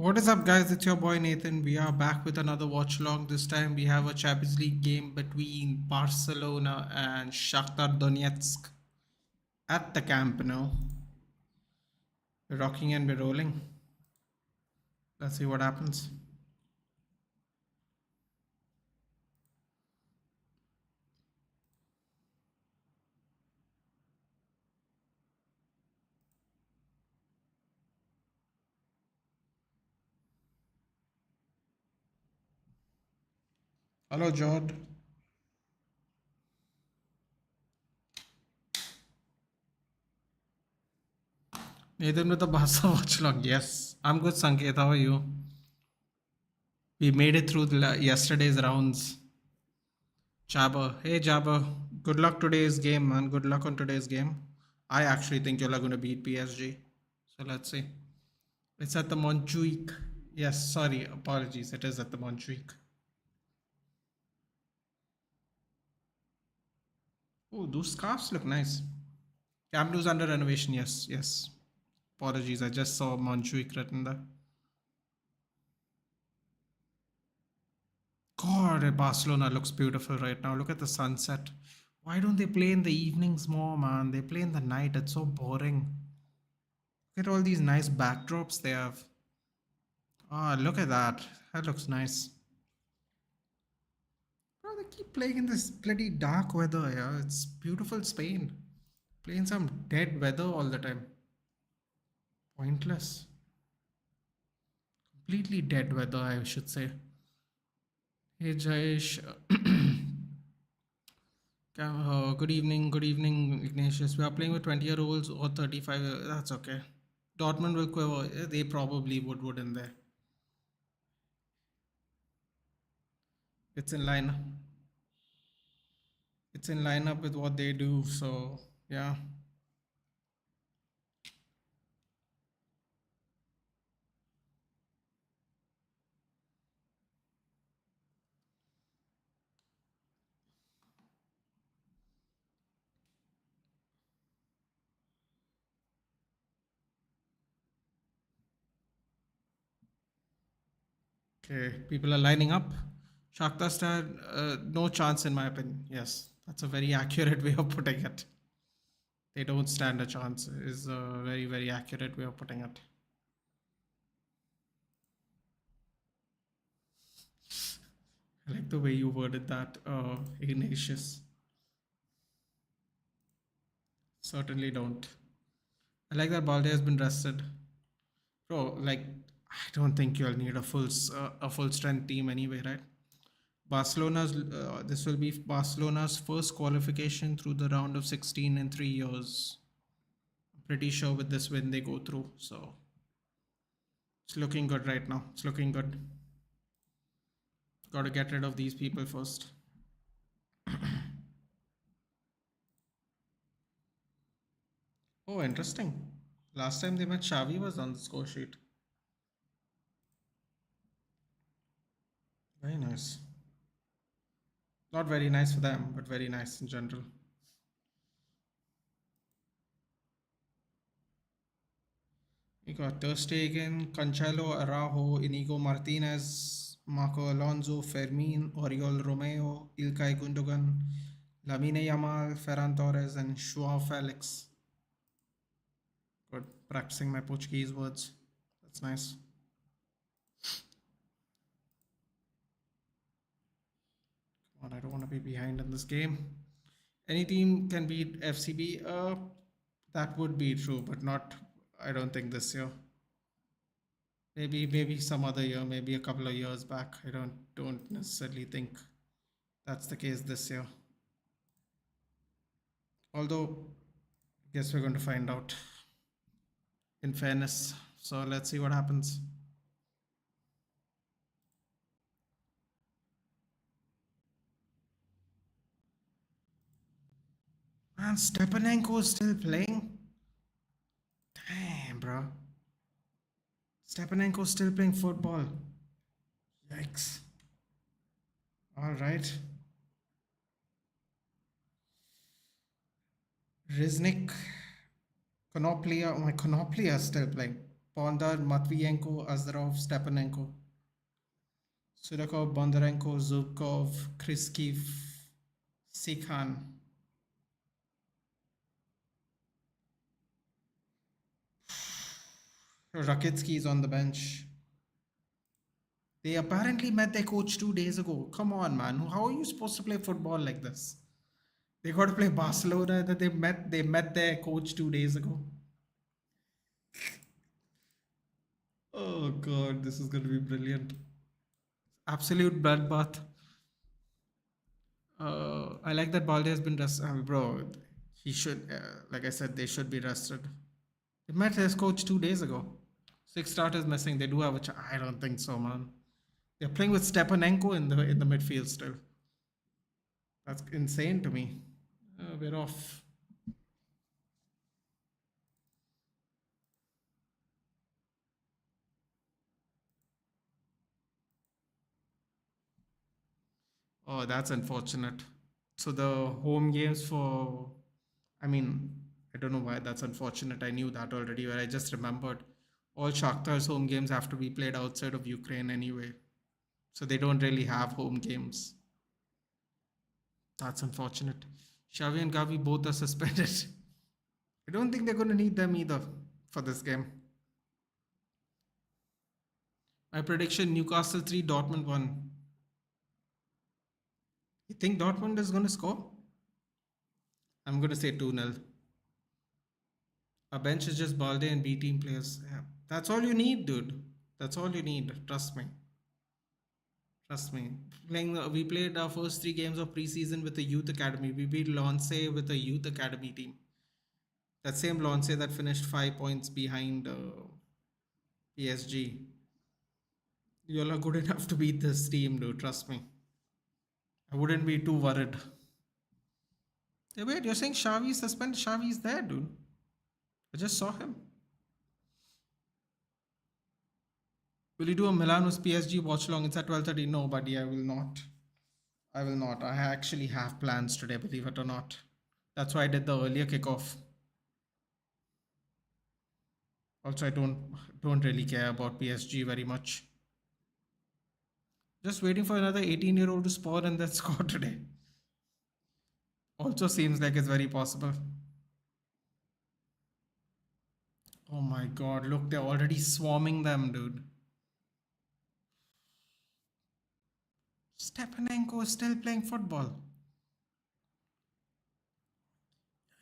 What is up, guys? It's your boy Nathan. We are back with another watch along. This time we have a Champions League game between Barcelona and Shaktar Donetsk at the Camp Nou. We're rocking and we're rolling. Let's see what happens. Hello, Jord. Nathan with the Barca watch along. Yes, I'm good, Sanket. How are you? We made it through yesterday's rounds. Jabber. Hey, Jabber. Good luck today's game, man. Good luck on today's game. I actually think you're going to beat PSG. So let's see. It's at the Montjuic. Yes, sorry. Apologies. It is at the Montjuic. Oh, those scarves look nice. Camp Nou's under renovation. Yes, yes. Apologies. I just saw Montjuic written there. God, Barcelona looks beautiful right now. Look at the sunset. Why don't they play in the evenings more, man? They play in the night. It's so boring. Look at all these nice backdrops they have. Ah, look at that. That looks nice. Bro, they keep playing in this bloody dark weather, yeah. It's beautiful Spain. Playing some dead weather all the time. Pointless. Completely dead weather, I should say. Hey Jayesh. Good evening, Ignatius. We are playing with 20-year-olds or 35. That's okay. Dortmund will quiver. They probably would, wouldn't they? It's in line. It's in line up with what they do. So yeah. Okay, people are lining up. Shakhtar stand, no chance in my opinion. Yes, that's a very accurate way of putting it. They don't stand a chance. Is a very, very accurate way of putting it. I like the way you worded that, Ignatius. Certainly don't. I like that Balde has been rested. Bro, like, I don't think you'll need a full strength team anyway, right? Barcelona's this will be Barcelona's first qualification through the round of 16 in 3 years. I'm pretty sure with this win they go through. So it's looking good right now. It's looking good. Got to get rid of these people first. Oh, interesting. Last time they met, Xavi was on the score sheet. Very nice. Not very nice for them, but very nice in general. You got Ter Stegen, Cancelo, Araujo, Inigo Martinez, Marco Alonso, Fermin, Oriol Romeo, Ilkay Gundogan, Lamine Yamal, Ferran Torres, and Joao Felix. Good. Practicing my Portuguese words. That's nice. Come on, I don't want to be behind in this game. Any team can beat FCB. That would be true, but not. I don't think this year. Maybe some other year, maybe a couple of years back. I don't necessarily think that's the case this year. Although, I guess we're going to find out in fairness. So let's see what happens. Man, Stepanenko is still playing? Damn, bro. Stepanenko is still playing football. Yikes. All right. Riznik. Konoplia. Oh my, Konoplia is still playing. Bondar, Matvienko, Azarov, Stepanenko, Sudakov, Bondarenko, Zubkov, Kriskiv, Sikhan. Rakitsky is on the bench. They apparently met their coach 2 days ago. Come on, man. How are you supposed to play football like this? They got to play Barcelona. That they met their coach 2 days ago. Oh god, this is going to be brilliant. Absolute bloodbath. I like that Balde has been rested. Bro, he should, like I said, they should be rested. They met his coach 2 days ago. 6 starters missing. They do have a chance. I don't think so, man. They're playing with Stepanenko in the midfield still. That's insane to me. We're off. Oh, that's unfortunate. So the home games for, I mean, I don't know why that's unfortunate. I knew that already, but I just remembered all Shakhtar's home games have to be played outside of Ukraine anyway. So they don't really have home games. That's unfortunate. Xavi and Gavi both are suspended. I don't think they're going to need them either for this game. My prediction Newcastle 3, Dortmund 1. You think Dortmund is going to score? I'm going to say 2-0. Our bench is just Balde and B team players. Yeah. That's all you need, dude. That's all you need. Trust me. Trust me. We played our first 3 games of preseason with the youth academy. We beat Lance with a youth academy team. That same Lance that finished 5 points behind PSG. You all are good enough to beat this team, dude. Trust me. I wouldn't be too worried. Hey, wait, you're saying Xavi suspended? Xavi's there, dude. I just saw him. Will you do a Milan vs PSG watchalong? It's at 12:30. No, buddy, I will not. I will not. I actually have plans today, believe it or not. That's why I did the earlier kickoff. Also, I don't really care about PSG very much. Just waiting for another 18-year-old to spawn and then score today. Also seems like it's very possible. Oh my god, look, they're already swarming them, dude. Stepanenko is still playing football.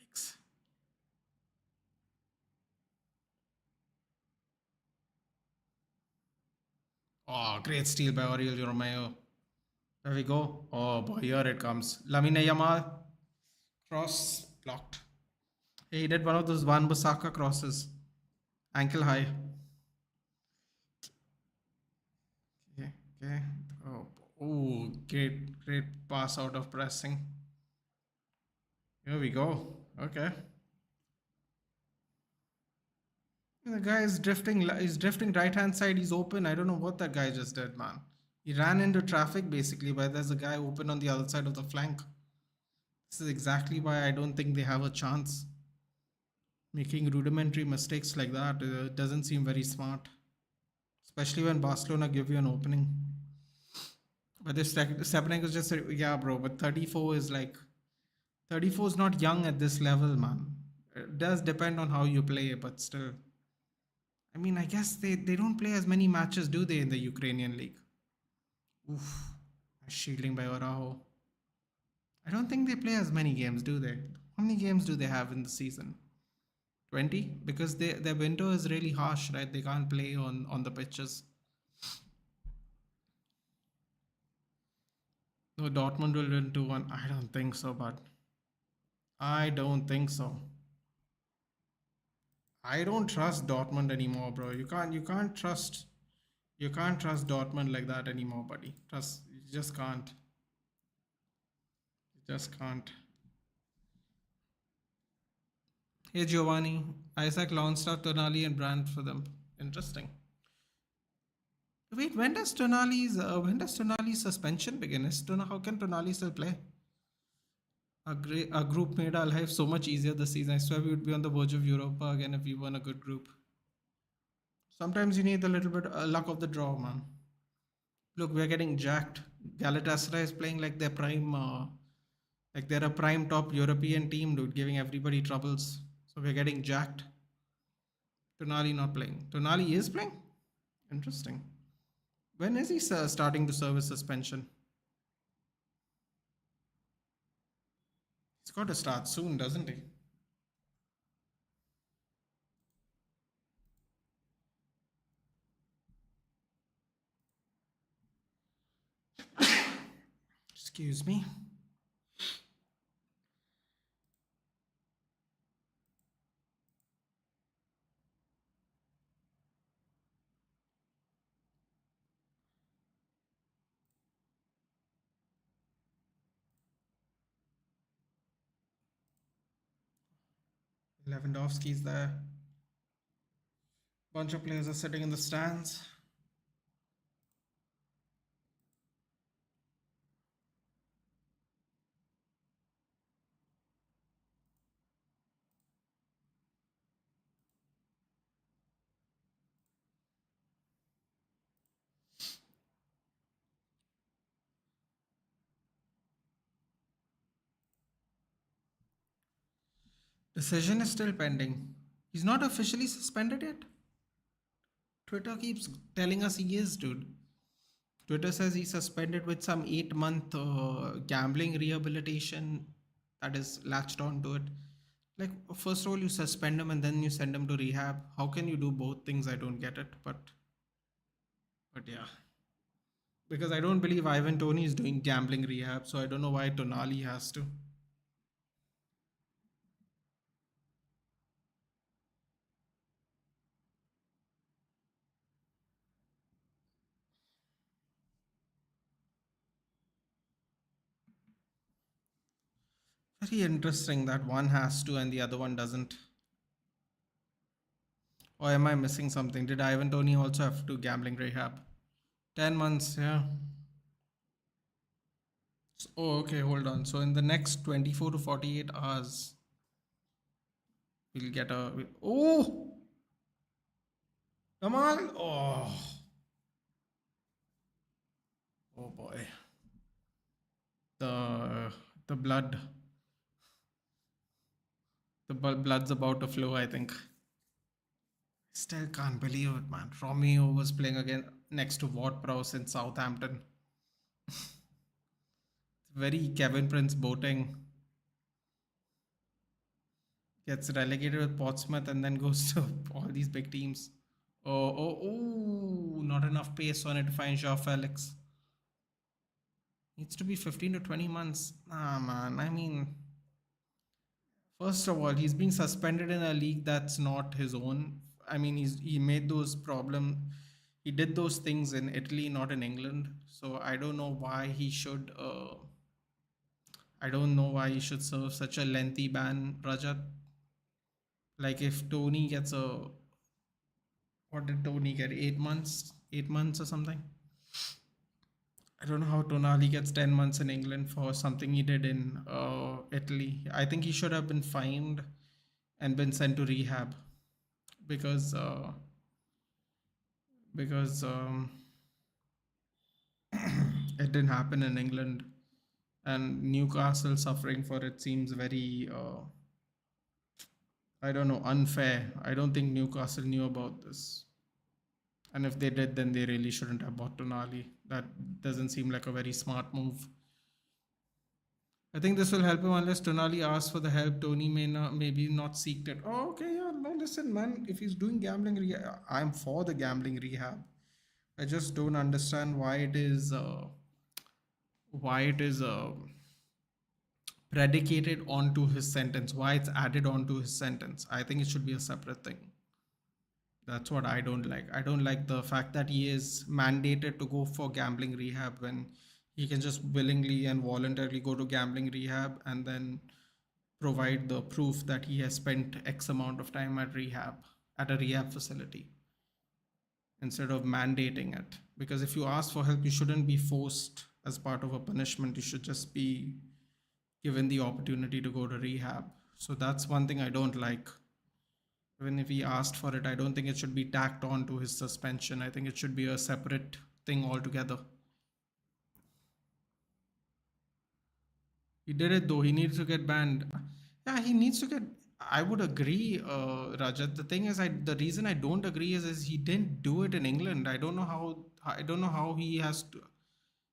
Yikes. Oh, great steal by Oriol Romeo. There we go. Oh boy, here it comes. Lamine Yamal. Cross blocked. He did one of those Van Bissaka crosses. Ankle high. Okay, okay. Oh, great pass out of pressing. Here we go. Okay. The guy is drifting. He's drifting right hand side. He's open. I don't know what that guy just did, man. He ran into traffic basically, but there's a guy open on the other side of the flank. This is exactly why I don't think they have a chance. Making rudimentary mistakes like that doesn't seem very smart, especially when Barcelona give you an opening. But this Stepanek is just yeah, bro. But 34 is like 34 is not young at this level, man. It does depend on how you play, but still. I mean, I guess they don't play as many matches, do they, in the Ukrainian league? Oof, shielding by Araujo. I don't think they play as many games, do they? How many games do they have in the season? 20? Because their window is really harsh, right? They can't play on the pitches. No, Dortmund will win 2-1. I don't think so, but I don't think so. I don't trust Dortmund anymore, bro. You can't trust Dortmund like that anymore, buddy. You just can't. You just can't. Hey Giovanni, Isaac, Longstaff, Tonali, and Brandt for them. Interesting. Wait, when does Tonali's suspension begin? How can Tonali still play? A group made our life so much easier this season. I swear we would be on the verge of Europa again if we won a good group. Sometimes you need a little bit luck of the draw, man. Look, we're getting jacked. Galatasaray is playing like their prime, like they're a prime top European team, dude, giving everybody troubles. So we're getting jacked. Tonali not playing. Tonali is playing? Interesting. When is he starting to serve his suspension? He's got to start soon, doesn't he? Excuse me. 'Lewandowski's there. Bunch of players are sitting in the stands. Decision is still pending. He's not officially suspended yet. Twitter keeps telling us he is, dude. Twitter says he's suspended with some 8 month gambling rehabilitation that is latched onto it. Like, first of all, you suspend him and then you send him to rehab. How can you do both things? I don't get it. But yeah, because I don't believe Ivan Tony is doing gambling rehab, so I don't know why Tonali has to. Very interesting that one has to and the other one doesn't. Or am I missing something? Did Ivan Tony also have to do gambling rehab? 10 months, yeah. Oh, okay, hold on. So in the next 24 to 48 hours, we'll get a. Oh! Come on! Oh! Oh boy. The the blood. The blood's about to flow, I think. Still can't believe it, man. Romeo was playing again next to Ward Prowse in Southampton. Very Kevin Prince Boateng. Gets relegated with Portsmouth and then goes to all these big teams. Oh, not enough pace on it to find Joao Felix. Needs to be 15 to 20 months. Ah, man. I mean, first of all, he's being suspended in a league that's not his own. I mean, he made those problem. He did those things in Italy, not in England. So I don't know why he should. I don't know why he should serve such a lengthy ban, Rajat. Like if Tony gets a, what did Tony get? 8 months, 8 months or something. I don't know how Tonali gets 10 months in England for something he did in Italy. I think he should have been fined and been sent to rehab because uh, because it didn't happen in England, and Newcastle suffering for it seems very I don't know, unfair. I don't think Newcastle knew about this. And if they did, then they really shouldn't have bought Tonali. That doesn't seem like a very smart move. I think this will help him unless Tonali asks for the help. Tony may not, maybe not seek it. Oh, okay, yeah. No, listen, man. If he's doing gambling, I'm for the gambling rehab. I just don't understand why it is predicated onto his sentence. Why it's added onto his sentence. I think it should be a separate thing. That's what I don't like. I don't like the fact that he is mandated to go for gambling rehab when he can just willingly and voluntarily go to gambling rehab and then provide the proof that he has spent X amount of time at a rehab facility instead of mandating it. Because if you ask for help, you shouldn't be forced as part of a punishment. You should just be given the opportunity to go to rehab. So that's one thing I don't like. Even if he asked for it, I don't think it should be tacked on to his suspension. I think it should be a separate thing altogether. He did it though. He needs to get banned. Yeah, he needs to get. I would agree, Rajat. The thing is, the reason I don't agree is he didn't do it in England. I don't know how. I don't know how he has to.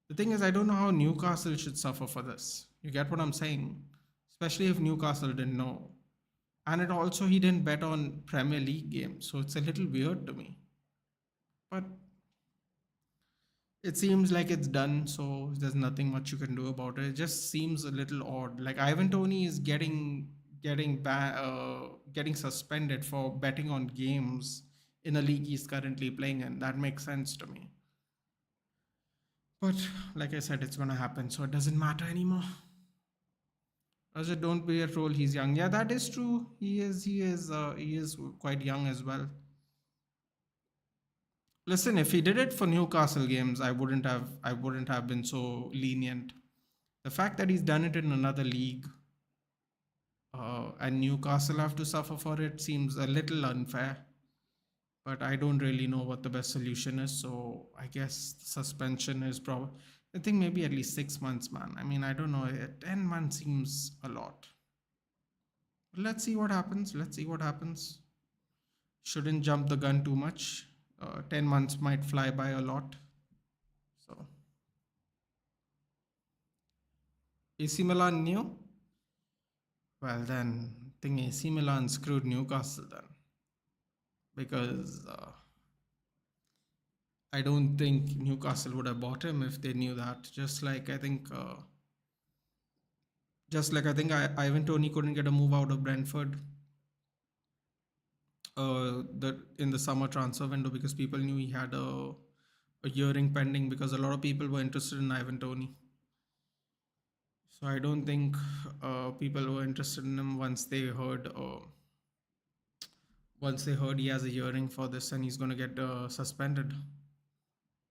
The thing is, I don't know how Newcastle should suffer for this. You get what I'm saying? Especially if Newcastle didn't know. And it also, he didn't bet on Premier League games. So it's a little weird to me. But it seems like it's done. So there's nothing much you can do about it. It just seems a little odd. Like Ivan Toney is getting suspended for betting on games in a league he's currently playing in. That makes sense to me. But like I said, it's gonna happen, so it doesn't matter anymore. Raja, don't be a troll. He's young. Yeah, that is true. He is quite young as well. Listen, if he did it for Newcastle games, I wouldn't have been so lenient. The fact that he's done it in another league, and Newcastle have to suffer for it seems a little unfair. But I don't really know what the best solution is. So I guess suspension is probably. I think maybe at least 6 months, man. I mean, I don't know. 10 months seems a lot. Let's see what happens. Let's see what happens. Shouldn't jump the gun too much. 10 months might fly by a lot. So AC Milan new. Well then, I think AC Milan screwed Newcastle then, because I don't think Newcastle would have bought him if they knew that. Ivan Toney couldn't get a move out of Brentford in the summer transfer window because people knew he had a hearing pending, because a lot of people were interested in Ivan Toney. So I don't think people were interested in him once they heard he has a hearing for this and he's going to get suspended.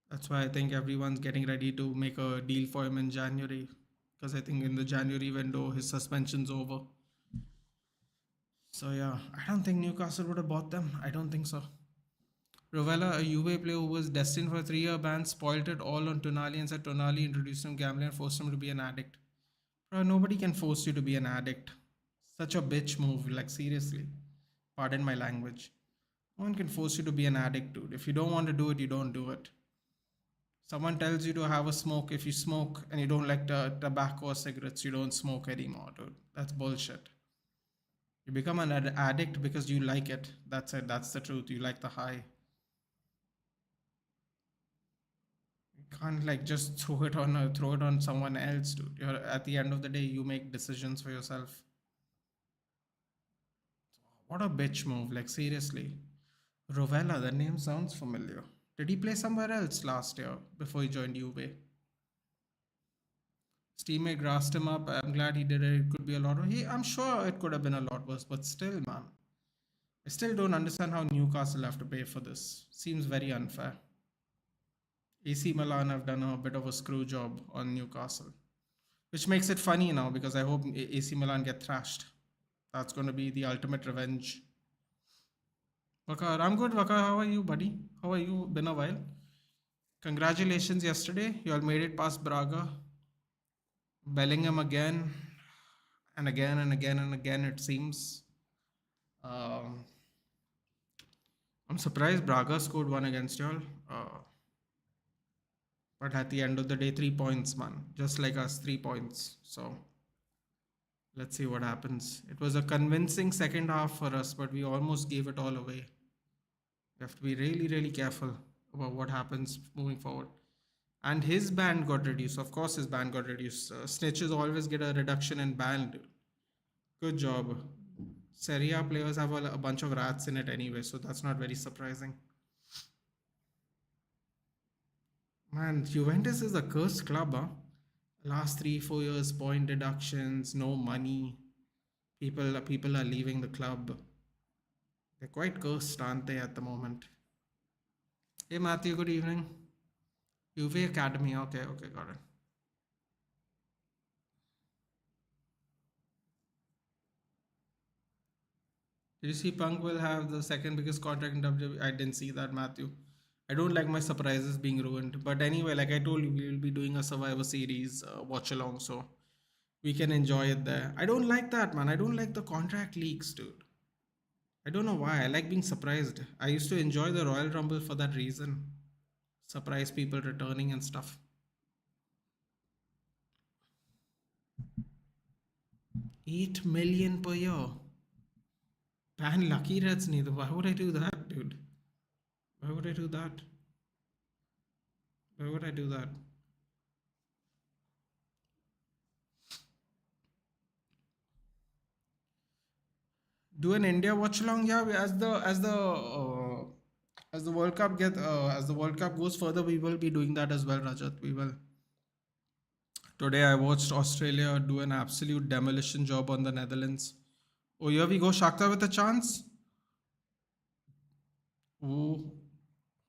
That's why I think everyone's getting ready to make a deal for him in January, because I think in the January window his suspension's over. So yeah, I don't think Newcastle would have bought them. I don't think so. Rovella, a Juve player who was destined for a 3-year ban, spoiled it all on Tonali and said Tonali introduced him gambling and forced him to be an addict. Bro, nobody can force you to be an addict. Such a bitch move, like seriously. Pardon my language. No one can force you to be an addict, dude. If you don't want to do it, you don't do it. Someone tells you to have a smoke. If you smoke and you don't like tobacco or cigarettes, you don't smoke anymore, dude. That's bullshit. You become an addict because you like it. That's it. That's the truth. You like the high. You can't like just throw it on someone else, dude. At the end of the day, you make decisions for yourself. What a bitch move. Like seriously. Rovella, the name sounds familiar. Did he play somewhere else last year before he joined Juve? His teammate grassed him up. I'm glad he did it. It could be a lot. I'm sure it could have been a lot worse, but still, man. I still don't understand how Newcastle have to pay for this. Seems very unfair. AC Milan have done a bit of a screw job on Newcastle, which makes it funny now because I hope AC Milan get thrashed. That's going to be the ultimate revenge. Vakar, I'm good. Vakar, how are you, buddy? How are you? Been a while. Congratulations yesterday. You all made it past Braga. Bellingham again and again and again and again, it seems. Um, I'm surprised Braga scored one against y'all. But at the end of the day, 3 points, man. Just like us, 3 points. So let's see what happens. It was a convincing second half for us, but we almost gave it all away. We have to be really, really careful about what happens moving forward. And his ban got reduced. Of course, his ban got reduced. Snitches always get a reduction in ban. Good job. Serie A players have a bunch of rats in it anyway, so that's not very surprising. Man, Juventus is a cursed club, huh? Last 3-4 years, point deductions, no money. People are leaving the club. They're quite cursed, aren't they, at the moment? Hey Matthew, good evening. Juve Academy, okay, got it. Did you see Punk will have the second biggest contract in WWE? I didn't see that, Matthew. I don't like my surprises being ruined. But anyway, like I told you, we will be doing a Survivor Series watch along, so we can enjoy it there. I don't like that, man. I don't like the contract leaks, dude. I don't know why. I like being surprised. I used to enjoy the Royal Rumble for that reason. Surprise people returning and stuff. 8 million per year. Ban Lucky Reds neither. Why would I do that, dude? Why would I do that? Why would I do that? Do an India watch along, yeah. As the World Cup as the World Cup goes further, we will be doing that as well, Rajat. We will. Today I watched Australia do an absolute demolition job on the Netherlands. Oh, here we go, Shakhtar with a chance. Oh,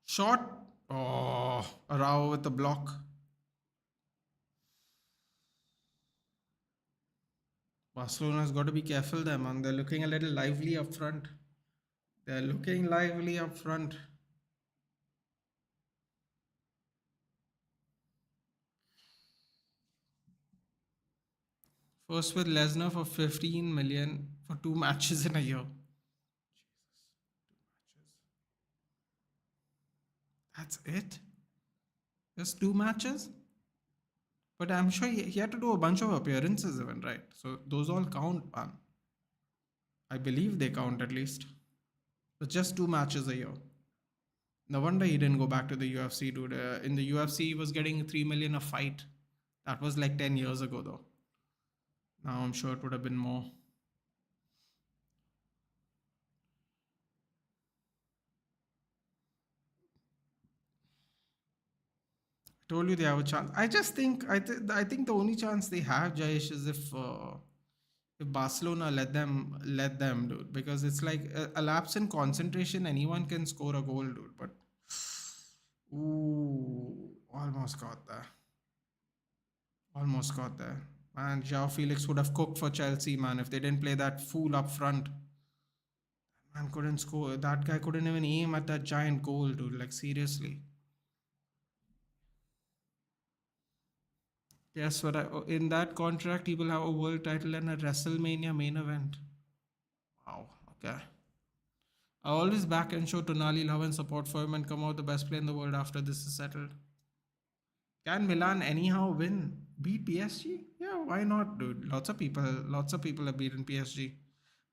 shot. Oh, Arao with the block. Barcelona's got to be careful there, man. They're looking a little lively up front. They're looking lively up front. First with Lesnar for 15 million for 2 matches in a year. That's it? Just 2 matches? But I'm sure he had to do a bunch of appearances even, right? So those all count, man. I believe they count at least. But just 2 matches a year. No wonder he didn't go back to the UFC, dude. In the UFC, he was getting 3 million a fight. That was like 10 years ago, though. Now I'm sure it would have been more. I told you they have a chance. I just think I think the only chance they have, Jayesh, is if Barcelona let them, dude, because it's like a lapse in concentration. Anyone can score a goal, dude. But ooh, almost got there. Almost got there. Man, Joao Felix would have cooked for Chelsea, man, if they didn't play that fool up front. Man couldn't score. That guy couldn't even aim at that giant goal, dude. Like seriously. Yes, but in that contract, he will have a world title and a WrestleMania main event. Wow. Okay. I always back and show Tonali love and support for him and come out the best player in the world after this is settled. Can Milan anyhow win? Beat PSG? Yeah, why not, dude? Lots of people have beaten PSG.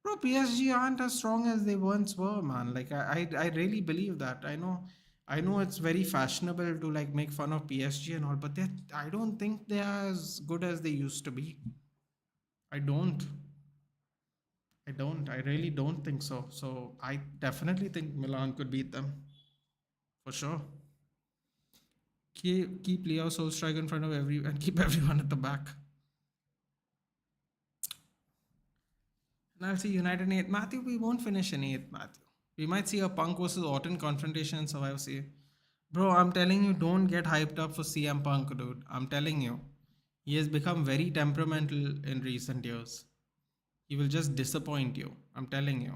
Bro, PSG aren't as strong as they once were, man. Like I really believe that. I know it's very fashionable to like make fun of PSG and all, but I don't think they are as good as they used to be. I don't. I don't. I really don't think so. So I definitely think Milan could beat them for sure. Keep Leo Solskjaer in front of every and keep everyone at the back. And I'll see United in eighth. Matthew, we won't finish in eighth, Matthew. We might see a Punk versus Orton confrontation in Survivor Series. Bro, I'm telling you, don't get hyped up for CM Punk, dude. I'm telling you. He has become very temperamental in recent years. He will just disappoint you. I'm telling you.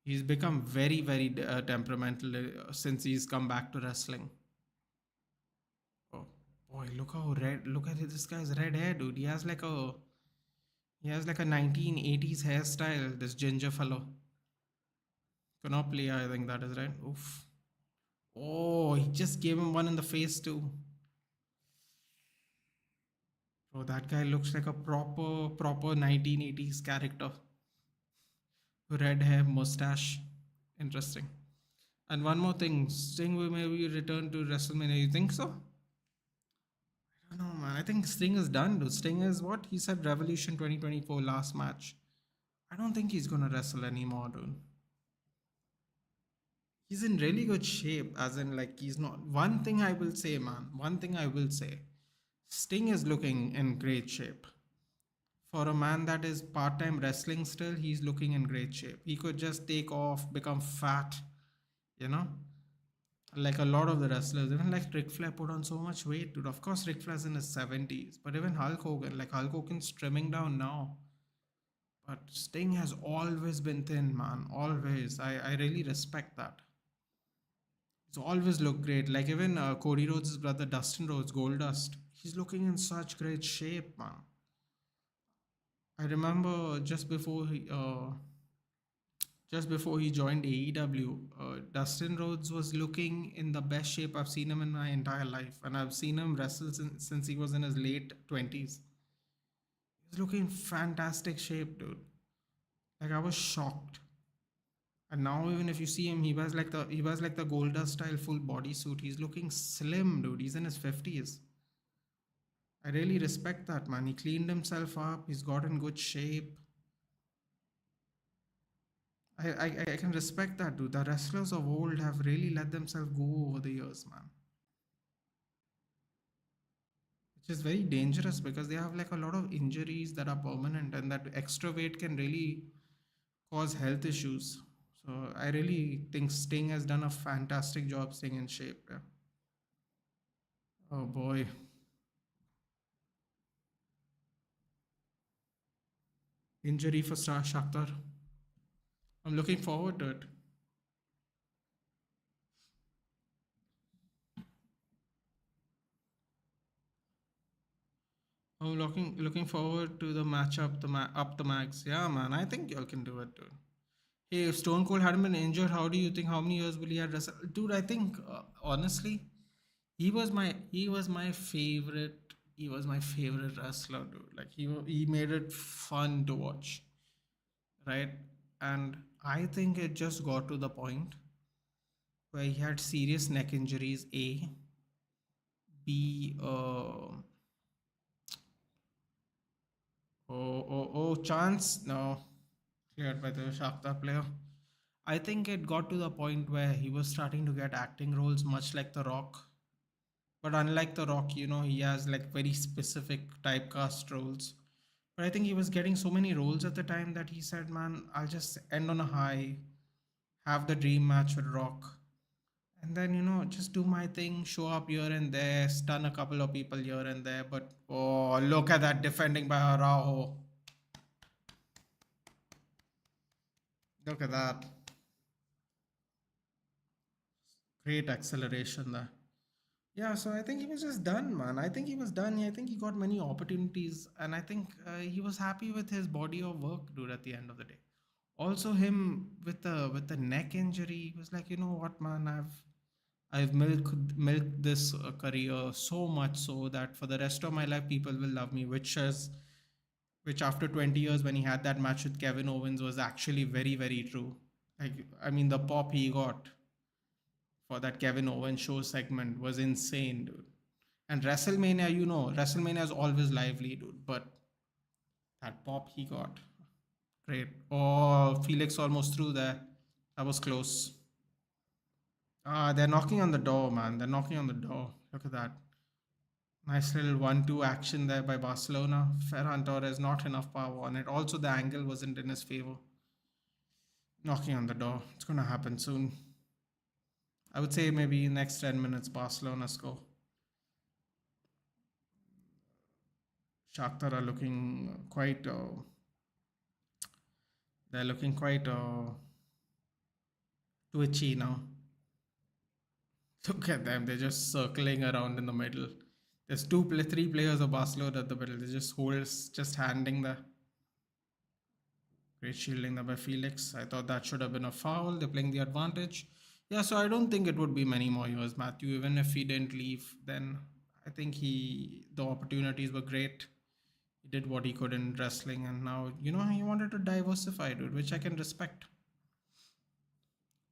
He's become very, very temperamental since he's come back to wrestling. Oh, boy, look how red. Look at this guy's red hair, dude. He has like a 1980s hairstyle. This ginger fellow. Panoply, I think that is right. Oof. Oh, he just gave him one in the face too. Bro, that guy looks like a proper 1980s character. Red hair, mustache. Interesting. And one more thing, Sting will maybe return to WrestleMania. You think so? I don't know, man. I think Sting is done, dude. Sting is what? He said Revolution 2024 last match. I don't think he's gonna wrestle anymore, dude. He's in really good shape, as in, like, he's not. One thing I will say, man. One thing I will say. Sting is looking in great shape. For a man that is part time wrestling still, he's looking in great shape. He could just take off, become fat, you know? Like a lot of the wrestlers, even like Ric Flair put on so much weight, dude. Of course, Ric Flair's in his 70s, but even Hulk Hogan, like Hulk Hogan's trimming down now. But Sting has always been thin, man. Always. I really respect that. He's always looked great. Like even Cody Rhodes' brother Dustin Rhodes, Goldust, he's looking in such great shape, man. I remember just before he joined AEW, Dustin Rhodes was looking in the best shape I've seen him in my entire life, and I've seen him wrestle since he was in his late 20s. He's looking in fantastic shape, dude. Like I was shocked. And now even if you see him, he wears like the Goldust style full bodysuit. He's looking slim, dude. He's in his 50s. I really respect that, man. He cleaned himself up. He's got in good shape. I can respect that, dude. The wrestlers of old have really let themselves go over the years, man. Which is very dangerous because they have like a lot of injuries that are permanent, and that extra weight can really cause health issues. So I really think Sting has done a fantastic job staying in shape. Yeah. Oh boy. Injury for Shakhtar. I'm looking forward to it. I'm looking forward to the matchup, up the max. Yeah, man. I think y'all can do it, dude. Hey, if Stone Cold hadn't been injured, how do you think how many years will he have wrestled? Dude, I think honestly, he was my favorite. He was my favorite wrestler, dude. Like he made it fun to watch, right? And I think it just got to the point where he had serious neck injuries. A, B, chance no, cleared by the Shakhtar player. I think it got to the point where he was starting to get acting roles, much like The Rock. But unlike The Rock, he has like very specific typecast roles. But I think he was getting so many roles at the time that he said, man, I'll just end on a high, have the dream match with Rock. And then, just do my thing, show up here and there, stun a couple of people here and there. But, oh, look at that defending by Araujo. Look at that. Great acceleration there. Yeah, so I think he was just done, man. I think he was done. I think he got many opportunities, and I think he was happy with his body of work, dude. At the end of the day, also him with the neck injury, he was like, you know what, man, I've milked this career so much so that for the rest of my life, people will love me. Which after 20 years, when he had that match with Kevin Owens, was actually very very true. Like I mean, the pop he got for that Kevin Owens show segment was insane, dude. And WrestleMania, WrestleMania is always lively, dude. But that pop he got, great. Oh, Felix almost through there. That was close. They're knocking on the door, man. They're knocking on the door. Look at that. Nice little 1-2 action there by Barcelona. Ferran Torres, not enough power on it. Also, the angle wasn't in his favor. Knocking on the door. It's going to happen soon. I would say maybe next 10 minutes, Barcelona score. Shakhtar are looking quite. They're looking quite twitchy now. Look at them. They're just circling around in the middle. There's three players of Barcelona at the middle. They just just handing the great shielding there by Felix. I thought that should have been a foul. They're playing the advantage. Yeah, so I don't think it would be many more years, Matthew. Even if he didn't leave, then I think the opportunities were great. He did what he could in wrestling, and now he wanted to diversify, dude, which I can respect.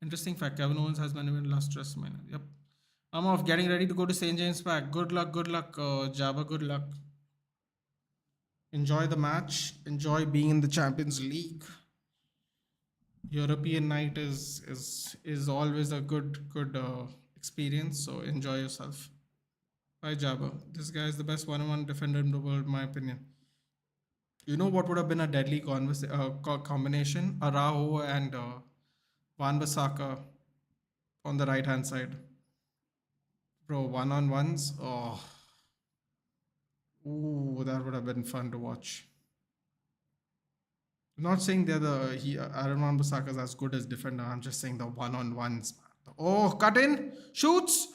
Interesting fact: Kevin Owens has been even last WrestleMania. Yep. I'm off. Getting ready to go to St. James Park. Good luck, Jabba. Good luck. Enjoy the match. Enjoy being in the Champions League. European night is always a good experience. So enjoy yourself. Bye, Jabba. This guy is the best one-on-one defender in the world, in my opinion. You know what would have been a deadly combination? Araujo and Van Bissaka on the right hand side. Bro, one-on-ones. Oh, ooh, that would have been fun to watch. I'm not saying they're Aaron Wan-Bissaka is as good as defender. I'm just saying the one-on-ones. Man. Oh, cut in, shoots.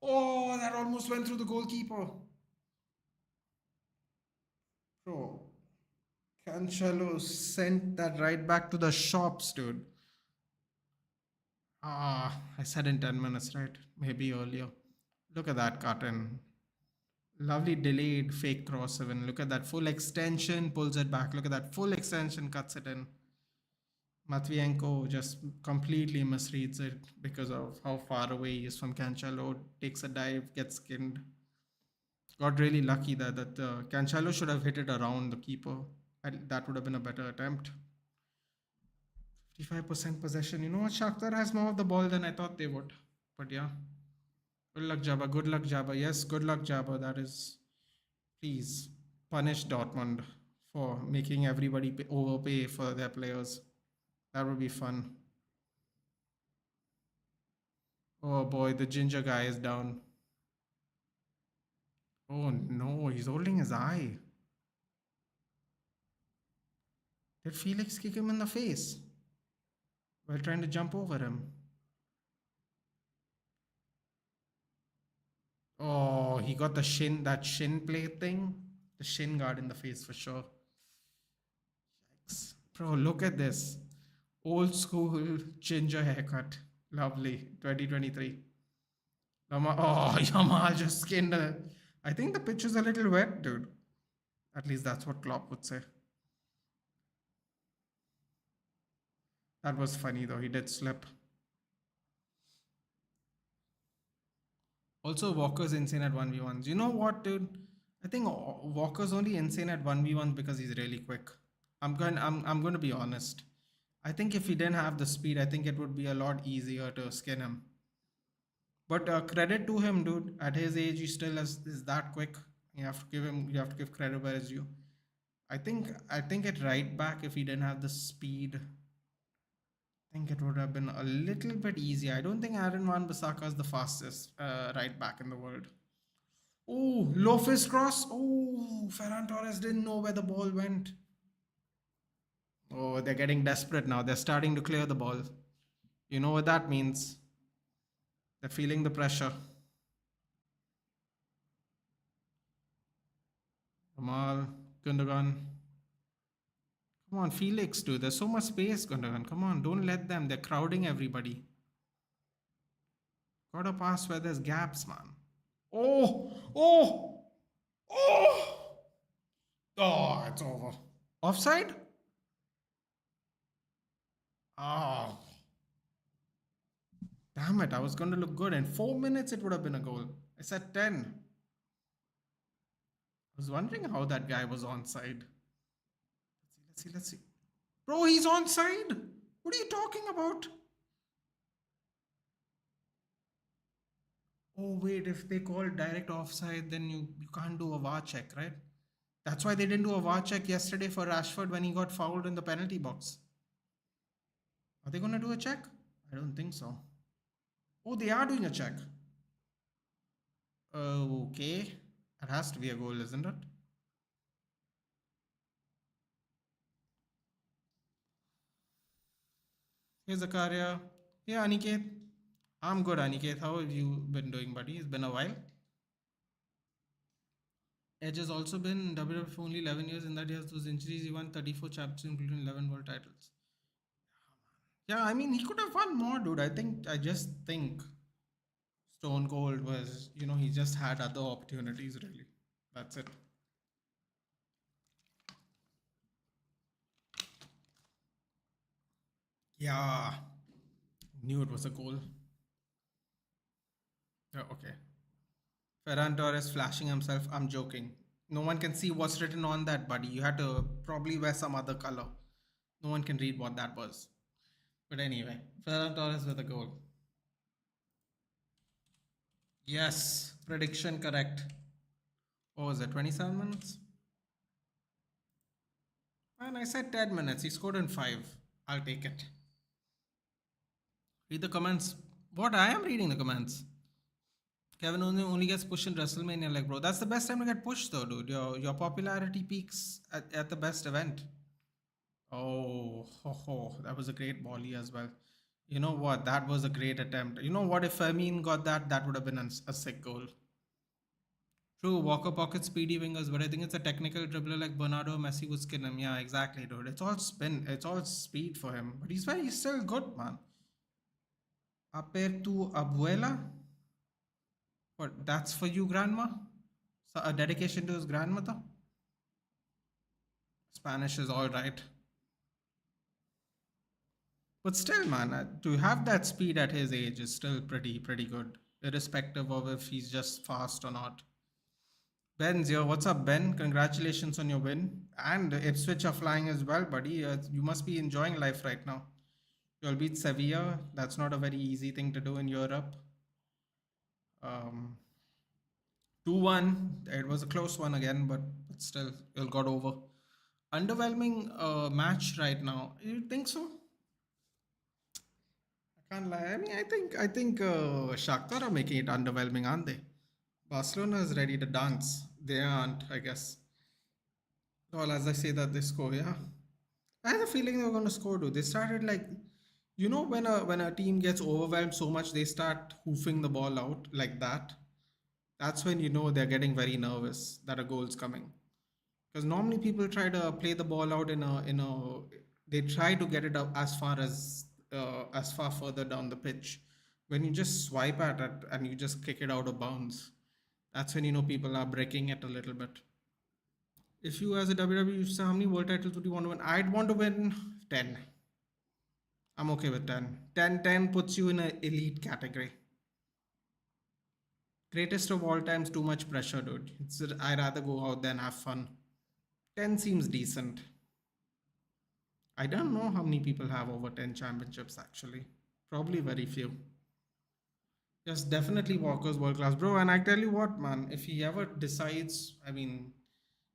Oh, that almost went through the goalkeeper. Bro, Cancelo sent that right back to the shops, dude. I said in 10 minutes, right? Maybe earlier. Look at that cut in. Lovely delayed fake cross even. Look at that full extension, pulls it back. Look at that full extension, cuts it in. Matvienko just completely misreads it because of how far away he is from Cancelo. Takes a dive, gets skinned. Got really lucky that Cancelo should have hit it around the keeper. That would have been a better attempt. 55% possession. You know what? Shakhtar has more of the ball than I thought they would. But yeah. Good luck, Jabba. Good luck, Jabba. Yes, good luck, Jabba. That is. Please punish Dortmund for making everybody overpay for their players. That would be fun. Oh boy, the ginger guy is down. Oh no, he's holding his eye. Did Felix kick him in the face while trying to jump over him? Oh, he got that shin plate thing. The shin guard in the face for sure. Yikes. Bro, look at this. Old school ginger haircut. Lovely. 2023. Yamal just skinned. I think the pitch is a little wet, dude. At least that's what Klopp would say. That was funny though. He did slip. Also, Walker's insane at 1v1s. You know what, dude? I think Walker's only insane at 1v1s because he's really quick. I'm going to be honest. I think if he didn't have the speed, I think it would be a lot easier to skin him. But credit to him, dude. At his age, he still is that quick. You have to give credit where it's due. I think at right back, if he didn't have the speed, I think it would have been a little bit easier. I don't think Aaron Wan-Bissaka is the fastest right back in the world. Oh, low fist cross. Oh, Ferran Torres didn't know where the ball went. Oh, they're getting desperate now. They're starting to clear the ball. You know what that means? They're feeling the pressure. Kamal, Gundogan. Come on, Felix, dude. There's so much space, Gundogan. Come on, don't let them. They're crowding everybody. Gotta pass where there's gaps, man. Oh, oh, oh. Oh, it's over. Offside? Oh. Damn it, I was going to look good. In 4 minutes, it would have been a goal. I said 10. I was wondering how that guy was onside. Let's see. Bro, he's onside. What are you talking about? Oh, wait, if they call direct offside, then you can't do a VAR check, right? That's why they didn't do a VAR check yesterday for Rashford when he got fouled in the penalty box. Are they going to do a check? I don't think so. Oh, they are doing a check. Okay. It has to be a goal, isn't it? Hey, Zakaria. Hey, Aniket. I'm good, Aniket. How have you been doing, buddy? It's been a while. Edge has also been in WWF for only 11 years. In that he has those injuries. He won 34 championships, including 11 world titles. Yeah, I mean, he could have won more, dude. I just think Stone Cold was, he just had other opportunities, really. That's it. Yeah. Knew it was a goal. Yeah, okay. Ferran Torres flashing himself. I'm joking. No one can see what's written on that, buddy. You had to probably wear some other color. No one can read what that was. But anyway, Ferran Torres with a goal. Yes, prediction correct. What was it, 27 minutes? Man, I said 10 minutes. He scored in 5. I'll take it. Read the comments. What? I am reading the comments. Kevin only gets pushed in WrestleMania. Like, bro, that's the best time to get pushed, though, dude. Your popularity peaks at the best event. Oh, ho, ho, that was a great volley as well. You know what? That was a great attempt. You know what? If Fermin got that, that would have been a sick goal. True, Walker pocket speedy wingers, but I think it's a technical dribbler like Bernardo Messi would skin him. Yeah, exactly, dude. It's all spin, it's all speed for him. But he's still good, man. Aper tu abuela? What? That's for you, grandma? So a dedication to his grandmother? Spanish is all right. But still, man, to have that speed at his age is still pretty good, irrespective of if he's just fast or not. Ben's here. What's up, Ben? Congratulations on your win. And Ipswich are flying as well, buddy. You must be enjoying life right now. You'll beat Sevilla. That's not a very easy thing to do in Europe. 2-1. It was a close one again, but still, you got over. Underwhelming match right now. You think so? I can't lie. I mean, I think Shakhtar are making it underwhelming, aren't they? Barcelona is ready to dance. They aren't, I guess. Well, as I say that they score, yeah. I had a feeling they were going to score, dude. They started like, when a team gets overwhelmed so much, they start hoofing the ball out like that. That's when you know they're getting very nervous that a goal's coming. Because normally people try to play the ball out they try to get it up as far further down the pitch. When you just swipe at it and you just kick it out of bounds, that's when you know people are breaking it a little bit. If you as a WWE, say how many world titles would you want to win? I'd want to win 10. I'm okay with 10. 10 puts you in an elite category. Greatest of all times, too much pressure, dude. I'd rather go out than have fun. 10 seems decent. I don't know how many people have over 10 championships actually. Probably very few. Yes, definitely Walker's world class, bro. And I tell you what, man, if he ever decides, I mean,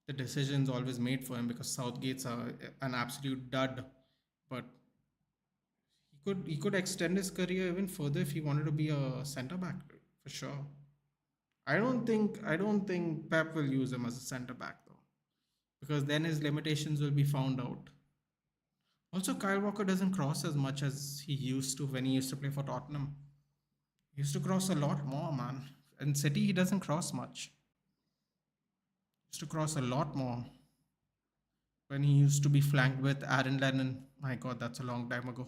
the decision's always made for him because an absolute dud. But he could extend his career even further if he wanted to be a centre back, for sure. I don't think Pep will use him as a centre back though, because then his limitations will be found out. Also, Kyle Walker doesn't cross as much as he used to when he used to play for Tottenham. He used to cross a lot more, man. In City, he doesn't cross much. He used to cross a lot more when he used to be flanked with Aaron Lennon. My God, that's a long time ago.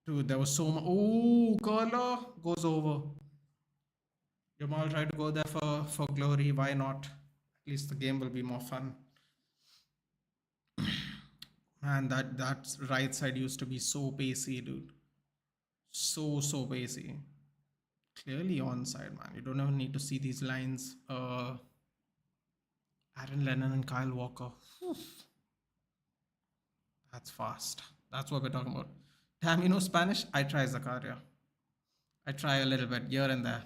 Dude, there was so much. Oh, Curler goes over. Jamal tried to go there for glory. Why not? At least the game will be more fun. Man, that right side used to be so pacey, dude. So pacey. Clearly onside, man. You don't even need to see these lines. Aaron Lennon and Kyle Walker. That's fast. That's what we're talking about. Damn, you know Spanish? I try Zakaria. I try a little bit here and there.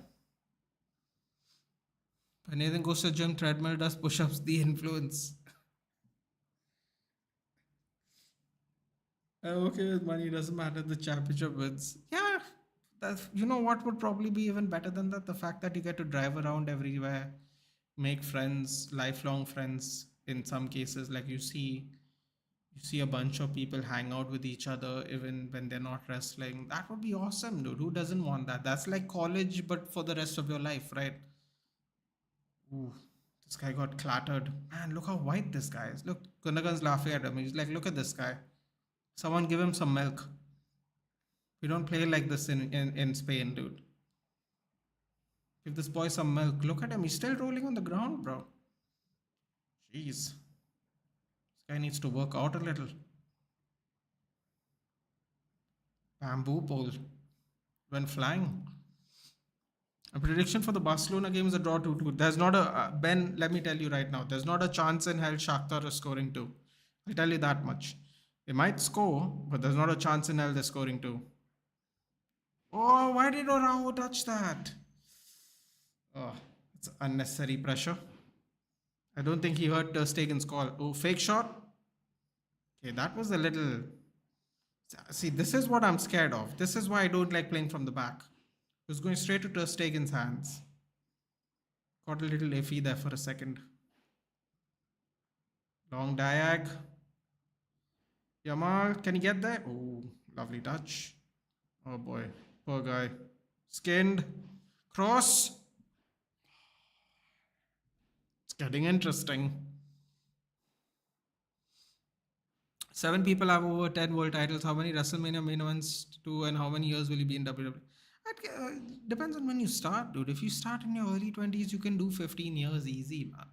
When Nathan goes to the gym, treadmill does push-ups, the influence. I'm okay with money, doesn't matter the championship wins. Yeah, that's you know what would probably be even better than that? The fact that you get to drive around everywhere, make friends, lifelong friends in some cases. Like you see a bunch of people hang out with each other even when they're not wrestling. That would be awesome, dude. Who doesn't want that? That's like college, but for the rest of your life, right? Ooh, this guy got clattered. Man, look how white this guy is. Look, Gundogan's laughing at him. He's like, look at this guy. Someone give him some milk. We don't play like this in Spain, dude. Give this boy some milk. Look at him. He's still rolling on the ground, bro. Jeez. This guy needs to work out a little. Bamboo pole. When flying. A prediction for the Barcelona game is a draw 2-2. There's not a Ben. Let me tell you right now. There's not a chance in hell Shakhtar is scoring two. I'll tell you that much. They might score, but there's not a chance in hell they're scoring two. Oh, why did Araujo touch that? Oh, it's unnecessary pressure. I don't think he heard Ter Stegen's call. Oh, fake shot. Okay, that was a little. See, this is what I'm scared of. This is why I don't like playing from the back. It was going straight to Ter Stegen's hands. Got a little iffy there for a second. Long diag. Yamal, can he get there? Oh, lovely touch. Oh boy, poor guy. Skinned. Cross. It's getting interesting. 7 people have over 10 world titles. How many WrestleMania main events do, and how many years will you be in WWE? Depends on when you start, dude. If you start in your early 20s, you can do 15 years easy, man.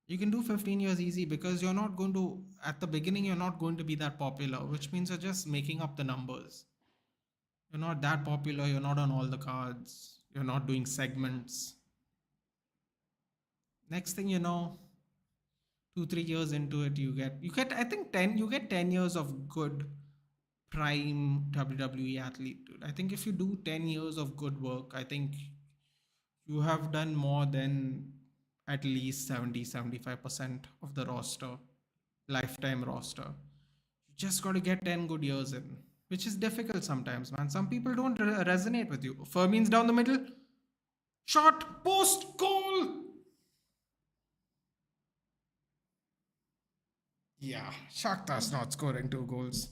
You can do 15 years easy because you're not going to, at the beginning, you're not going to be that popular, which means you're just making up the numbers. You're not that popular, you're not on all the cards, you're not doing segments. Next thing you know, 2 3 years into it, you get I think 10 years of good prime WWE athlete, dude. I think if you do 10 years of good work, I think you have done more than at least 70 75% of the roster, lifetime roster. You just got to get 10 good years in, which is difficult sometimes, man. Some people don't resonate with you. Fermin's down the middle. Shot, post, goal. Yeah, Shakhtar's not scoring 2 goals.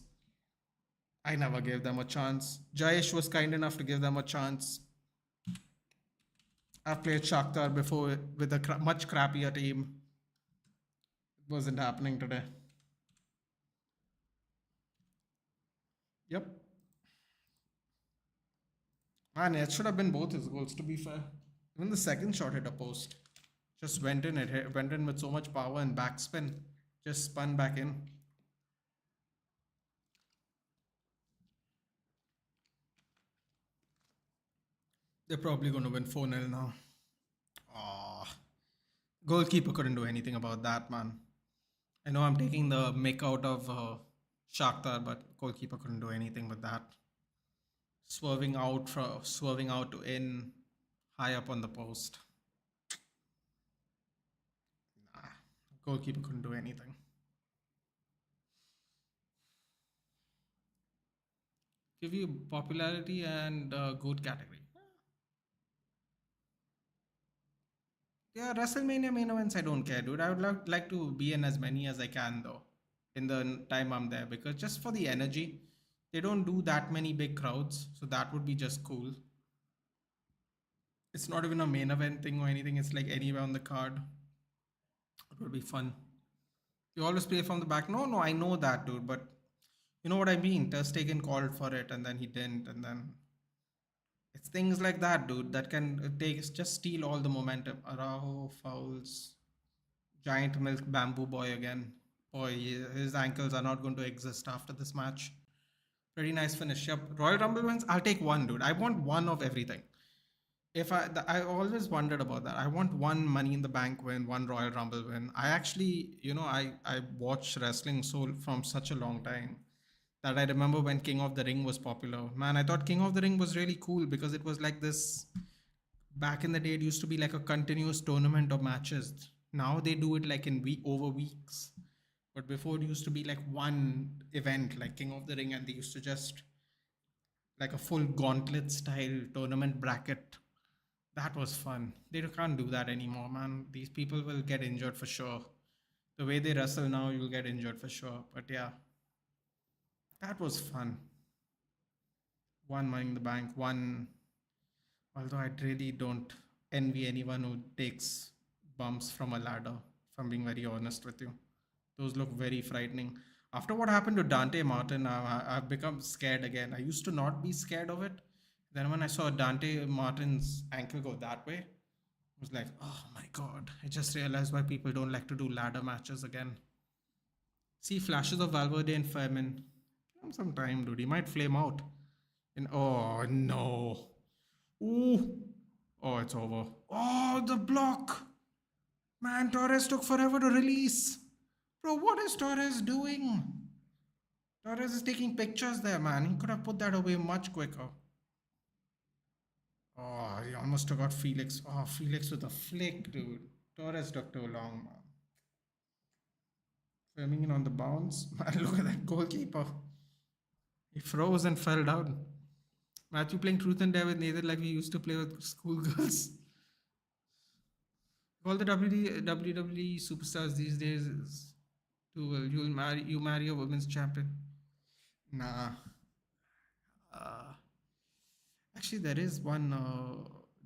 I never gave them a chance. Jayesh was kind enough to give them a chance. I've played Shakhtar before with a much crappier team. It wasn't happening today. Yep. Man, it should have been both his goals, to be fair. Even the second shot hit a post. Just went in. Went in with so much power and backspin. Just spun back in. They're probably going to win 4-0 now. Oh, goalkeeper couldn't do anything about that, man. I know I'm taking the mick out of Shakhtar, but goalkeeper couldn't do anything with that. Swerving out to in, high up on the post. Nah, goalkeeper couldn't do anything. Give you popularity and good category. Yeah, WrestleMania main events, I don't care, dude. I would like to be in as many as I can, though, in the time I'm there, because just for the energy, they don't do that many big crowds, so that would be just cool. It's not even a main event thing or anything, it's like anywhere on the card. It would be fun. You always play from the back. No, no, I know that, dude, but you know what I mean? Ter Stegen called for it and then he didn't, and then it's things like that, dude, that can just steal all the momentum. Araujo fouls. Giant milk bamboo boy again. Boy, his ankles are not going to exist after this match. Pretty nice finish. Yep. Royal Rumble wins. I'll take one, dude. I want one of everything. I always wondered about that. I want one Money in the Bank win, one Royal Rumble win. I actually, I watched wrestling from such a long time that I remember when King of the Ring was popular. Man, I thought King of the Ring was really cool because it was like this. Back in the day, it used to be like a continuous tournament of matches. Now they do it like in over weeks. But before it used to be like one event, like King of the Ring, and they used to just like a full gauntlet style tournament bracket. That was fun. They can't do that anymore, man. These people will get injured for sure. The way they wrestle now, you'll get injured for sure. But yeah, that was fun. One Money in the Bank, one. Although I really don't envy anyone who takes bumps from a ladder, if I'm being very honest with you. Those look very frightening. After what happened to Dante Martin, I've become scared again. I used to not be scared of it. Then when I saw Dante Martin's ankle go that way, I was like, oh my god. I just realized why people don't like to do ladder matches again. See flashes of Valverde and Fairman. Give him some time, dude. He might flame out. And oh no. Ooh. Oh, it's over. Oh, the block. Man, Torres took forever to release. Bro, what is Torres doing? Torres is taking pictures there, man. He could have put that away much quicker. Oh, he almost took out Felix. Oh, Felix with a flick, dude. Torres took too long, man. Filming in on the bounce. Man, look at that goalkeeper. He froze and fell down. Matthew playing Truth and Dare with Nathan like we used to play with schoolgirls. All the WWE superstars these days is You will. You marry a women's champion? Nah. Uh, Actually, there is one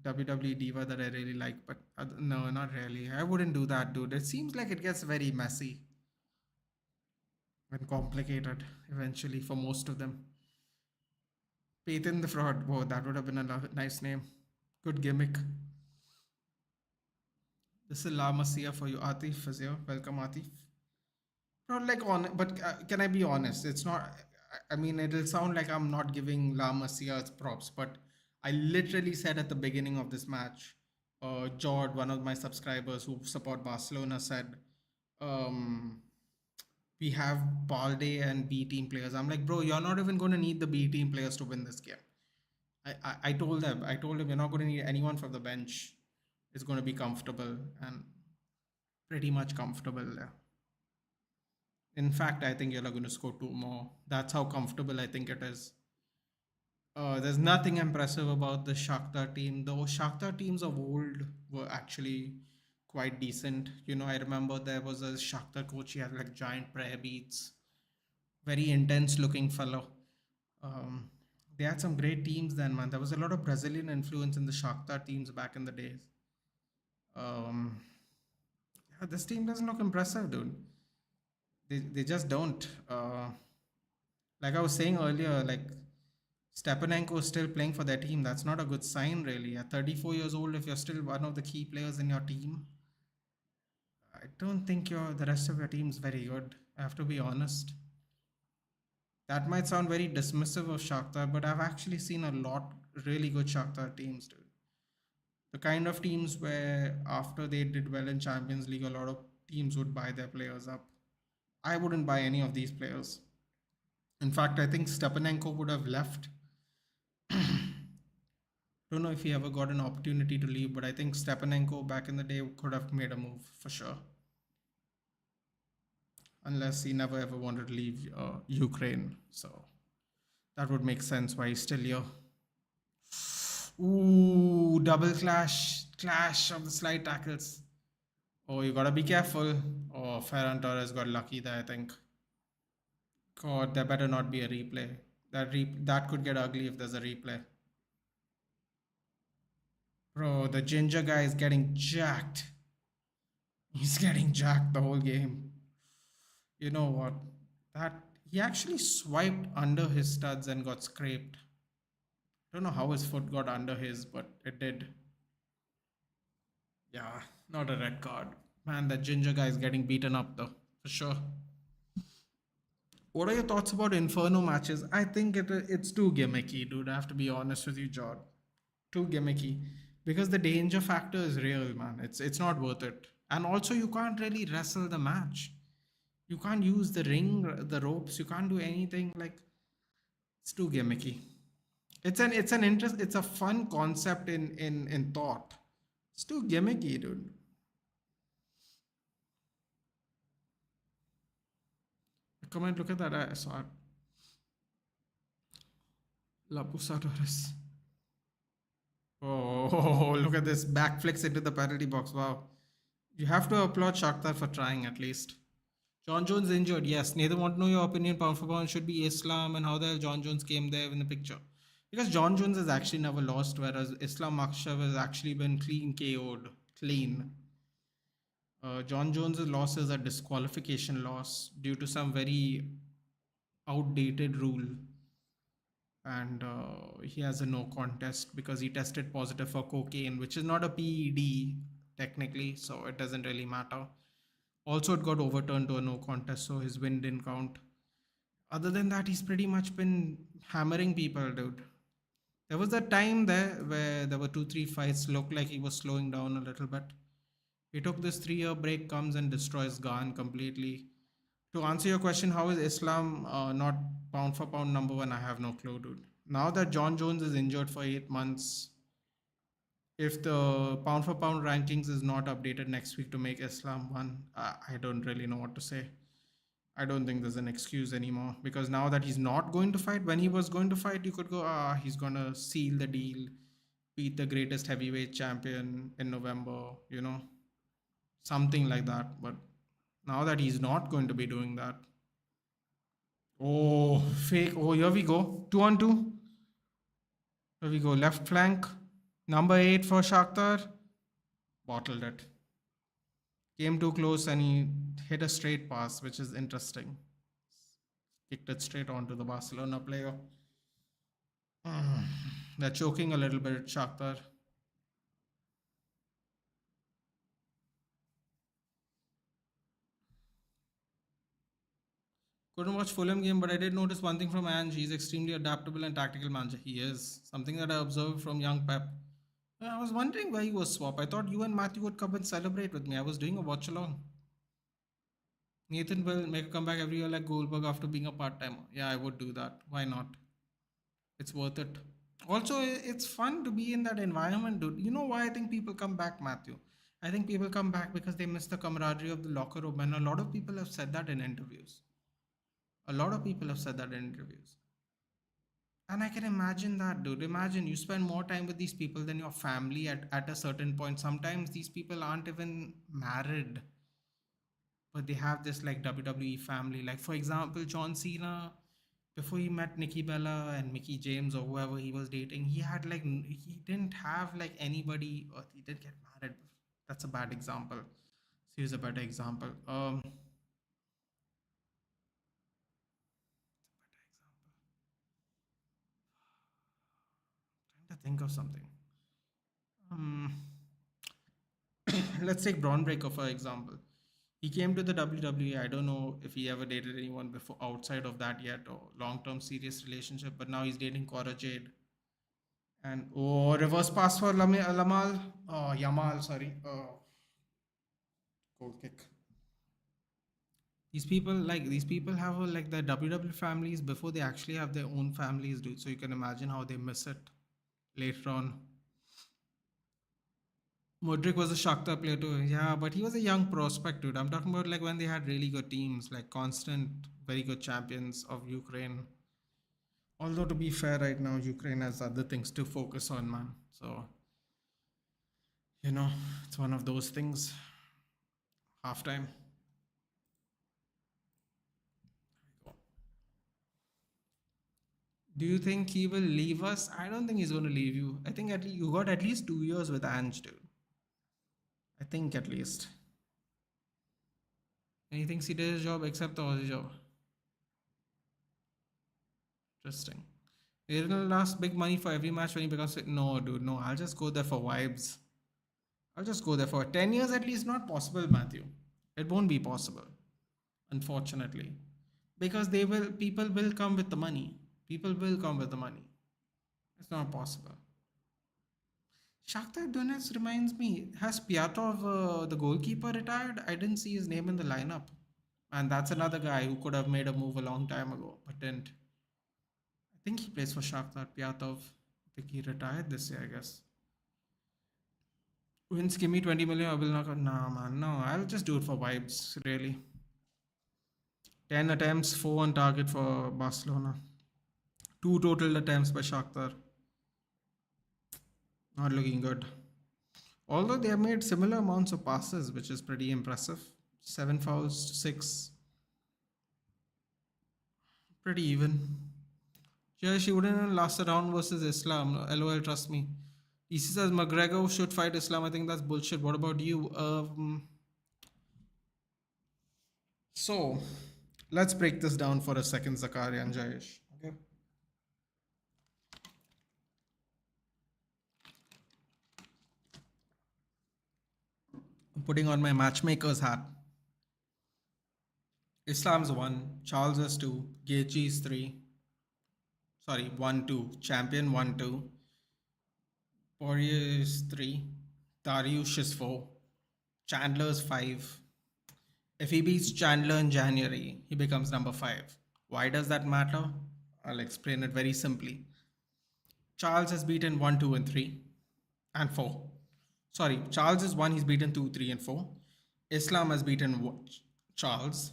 WWE diva that I really like, but no, not really. I wouldn't do that, dude. It seems like it gets very messy and complicated eventually for most of them. Peyton the Fraud. Whoa, that would have been a nice name. Good gimmick. This is La Masia for you. Atif is here. Welcome, Atif. Not like on, but can I be honest? It's not. I mean, it'll sound like I'm not giving La Masia its props, but I literally said at the beginning of this match, Jord, one of my subscribers who support Barcelona, said, um, "We have Balde and B team players." I'm like, bro, you're not even going to need the B team players to win this game. I told them, you're not going to need anyone from the bench. It's going to be comfortable and pretty much comfortable there. In fact, I think you're going to score two more. That's how comfortable I think it is. There's nothing impressive about the Shakhtar team. Though Shakhtar teams of old were actually quite decent. I remember there was a Shakhtar coach. He had like giant prayer beads, very intense looking fellow. Um, they had some great teams then, man. There was a lot of Brazilian influence in the Shakhtar teams back in the days. Um, yeah, this team doesn't look impressive, dude. They just don't. Like I was saying earlier, like Stepanenko is still playing for their team. That's not a good sign, really. At 34 years old, if you're still one of the key players in your team, I don't think the rest of your team's very good. I have to be honest. That might sound very dismissive of Shakhtar, but I've actually seen a lot really good Shakhtar teams, dude. The kind of teams where after they did well in Champions League, a lot of teams would buy their players up. I wouldn't buy any of these players. In fact, I think Stepanenko would have left. Don't know if he ever got an opportunity to leave, but I think Stepanenko back in the day could have made a move for sure. Unless he never ever wanted to leave Ukraine. So that would make sense why he's still here. Ooh, double clash of the slide tackles. Oh, you gotta be careful. Oh, Ferran Torres got lucky there, I think. God, there better not be a replay. That could get ugly if there's a replay. Bro, the ginger guy is getting jacked. He's getting jacked the whole game. You know what? That he actually swiped under his studs and got scraped. Don't know how his foot got under his, but it did. Yeah, not a red card. Man, that ginger guy is getting beaten up though, for sure. What are your thoughts about Inferno matches? I think it's too gimmicky, dude. I have to be honest with you, John. Too gimmicky. Because the danger factor is real, man. It's not worth it. And also you can't really wrestle the match. You can't use the ring, the ropes, you can't do anything. Like, it's too gimmicky. It's a fun concept in thought. It's too gimmicky, dude. Come and look at that. I saw it. Lapusadores. Oh, look at this. Backflicks into the penalty box. Wow. You have to applaud Shakhtar for trying at least. John Jones injured. Yes. Neither want to know your opinion. Pound for pound should be Islam and how the hell John Jones came there in the picture. Because John Jones has actually never lost, whereas Islam Makhachev has actually been clean KO'd. Clean. John Jones' loss is a disqualification loss due to some very outdated rule. And he has a no contest because he tested positive for cocaine, which is not a PED technically, so it doesn't really matter. Also, it got overturned to a no contest, so his win didn't count. Other than that, he's pretty much been hammering people, dude. There was that time there where there were 2-3 fights, looked like he was slowing down a little bit. He took this 3-year break, comes and destroys Ghan completely. To answer your question, how is Islam not pound for pound number one? I have no clue, dude. Now that John Jones is injured for 8 months, if the pound for pound rankings is not updated next week to make Islam one, I don't really know what to say. I don't think there's an excuse anymore because now that he's not going to fight, when he was going to fight, you could go, he's going to seal the deal, beat the greatest heavyweight champion in November, something like that. But Now that he's not going to be doing that. Oh, fake. Oh, here we go. 2-on-2. Here we go. Left flank. Number 8 for Shakhtar. Bottled it. Came too close and he hit a straight pass, which is interesting. Kicked it straight onto the Barcelona player. They're choking a little bit, Shakhtar. Couldn't watch Fulham game, but I did notice one thing from Ange. He's extremely adaptable and tactical manager. He is. Something that I observed from young Pep. I was wondering why he was swap. I thought you and Matthew would come and celebrate with me. I was doing a watch along. Nathan will make a comeback every year like Goldberg after being a part-timer. Yeah, I would do that. Why not? It's worth it. Also, it's fun to be in that environment, dude. You know why I think people come back, Matthew? I think people come back because they miss the camaraderie of the locker room, and a lot of people have said that in interviews. A lot of people have said that in interviews. And I can imagine that, dude. Imagine you spend more time with these people than your family at a certain point. Sometimes these people aren't even married, but they have this like WWE family. Like, for example, John Cena, before he met Nikki Bella and Mickey James or whoever he was dating, he had like, he didn't have like anybody, or he didn't get married. That's a bad example. So here's a better example. Trying to think of something. Um, let's take Braun Breaker for example. He came to the WWE. I don't know if he ever dated anyone before outside of that yet, or long-term serious relationship. But now he's dating Cora Jade. And oh, reverse pass for Lamal. Oh, Yamal. Sorry. Oh, goal kick. These people have like the WWE families before they actually have their own families, dude. So you can imagine how they miss it later on. Modric was a Shakhtar player too. Yeah, but he was a young prospect, dude. I'm talking about like when they had really good teams, like constant, very good champions of Ukraine. Although to be fair, right now Ukraine has other things to focus on, man. So it's one of those things. Halftime. Do you think he will leave us? I don't think he's going to leave you. I think at least you got at least 2 years with Ange, dude. I think at least. And he thinks he did his job except the Aussie job. Interesting. He didn't last big money for every match when he becomes fit. No, dude, no. I'll just go there for vibes. I'll just go there for 10 years at least. Not possible, Matthew. It won't be possible, unfortunately. Because people will come with the money. People will come with the money. It's not possible. Shakhtar Donetsk reminds me, has Pyatov, the goalkeeper, retired? I didn't see his name in the lineup. And that's another guy who could have made a move a long time ago, but didn't. I think he plays for Shakhtar, Pyatov. I think he retired this year, I guess. Wins, give me 20 million, I will not. Nah, man, no. I'll just do it for vibes, really. 10 attempts, 4 on target for Barcelona. 2 total attempts by Shakhtar. Not looking good. Although they have made similar amounts of passes, which is pretty impressive. 7 fouls to 6. Pretty even. Yeah, she wouldn't have lasted round versus Islam. LOL, trust me. DC says McGregor should fight Islam. I think that's bullshit. What about you? So, let's break this down for a second, Zakaria and Jayesh. Okay. I'm putting on my matchmaker's hat. Islam's 1, Charles is 2, Gaethje is 3. Sorry, 1 2. Champion 1 2. Poirier is 3. Dariush is 4. Chandler is 5. If he beats Chandler in January, he becomes number 5. Why does that matter? I'll explain it very simply. Charles has beaten 1, 2, and 3, and 4. Sorry, Charles is 1, he's beaten 2, 3, and 4. Islam has beaten Charles.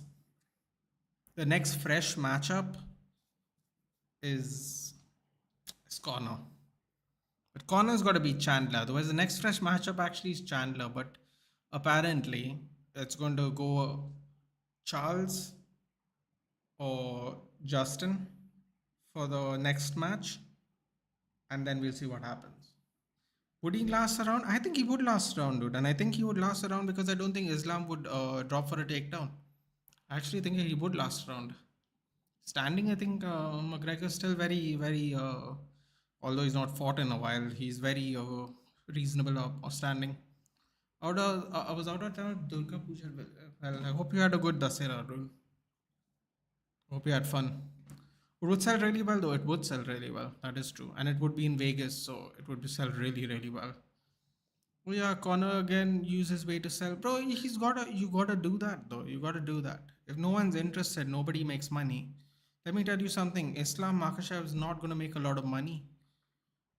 The next fresh matchup is Connor. But Connor's got to beat Chandler. Otherwise, the next fresh matchup actually is Chandler. But apparently, it's going to go Charles or Justin for the next match, and then we'll see what happens. Would he last around? I think he would last around, dude. And I think he would last around because I don't think Islam would drop for a takedown. I actually think he would last around. Standing, I think McGregor's still although he's not fought in a while, he's very reasonable of standing. I was out of town, Durga Puja. Well, I hope you had a good Dasera, dude. Hope you had fun. It would sell really well, though. It would sell really well. That is true. And it would be in Vegas, so it would be sell really, really well. Oh yeah, Connor again use his way to sell. Bro, you gotta do that though. You gotta do that. If no one's interested, nobody makes money. Let me tell you something. Islam Makhachev is not gonna make a lot of money.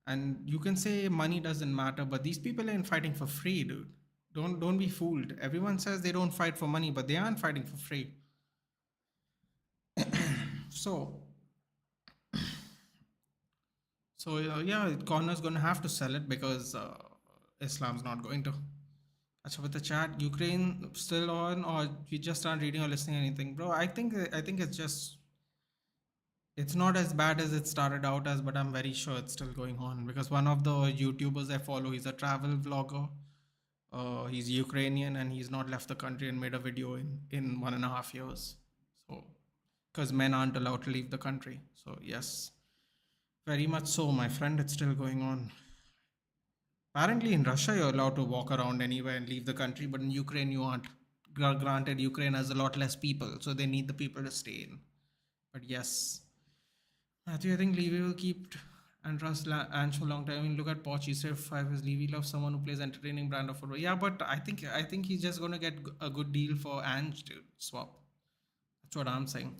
And you can say money doesn't matter, but these people ain't fighting for free, dude. Don't be fooled. Everyone says they don't fight for money, but they aren't fighting for free. So yeah, Connor's gonna have to sell it because Islam's not going to. Acha, with the chat, Ukraine still on, or you just aren't reading or listening to anything, bro? I think it's not as bad as it started out as, but I'm very sure it's still going on because one of the YouTubers I follow, he's a travel vlogger. He's Ukrainian and he's not left the country and made a video in 1.5 years. So, because men aren't allowed to leave the country. So yes, very much so, my friend. It's still going on. Apparently, in Russia, you're allowed to walk around anywhere and leave the country, but in Ukraine, you aren't. Granted, Ukraine has a lot less people, so they need the people to stay in. But yes, Matthew, I think Levy will keep and trust Ange for a long time. I mean, look at Poch. He said 5 is Levy loves someone who plays entertaining brand of football. Yeah, but I think he's just gonna get a good deal for Ange to swap. That's what I'm saying.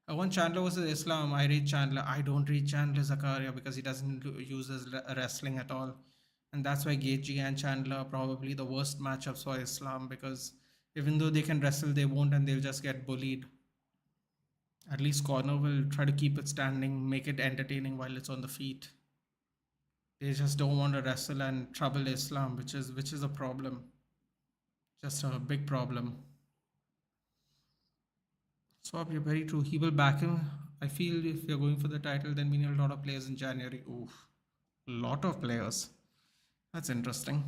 I want Chandler versus Islam. I read Chandler. I don't read Chandler Zakaria because he doesn't use his wrestling at all. And that's why Gaethje and Chandler are probably the worst matchups for Islam because even though they can wrestle, they won't and they'll just get bullied. At least Corner will try to keep it standing, make it entertaining while it's on the feet. They just don't want to wrestle and trouble Islam, which is a problem. Just a big problem. Swap, you're very true. He will back him. I feel if you're going for the title, then we need a lot of players in January. Oof. A lot of players. That's interesting.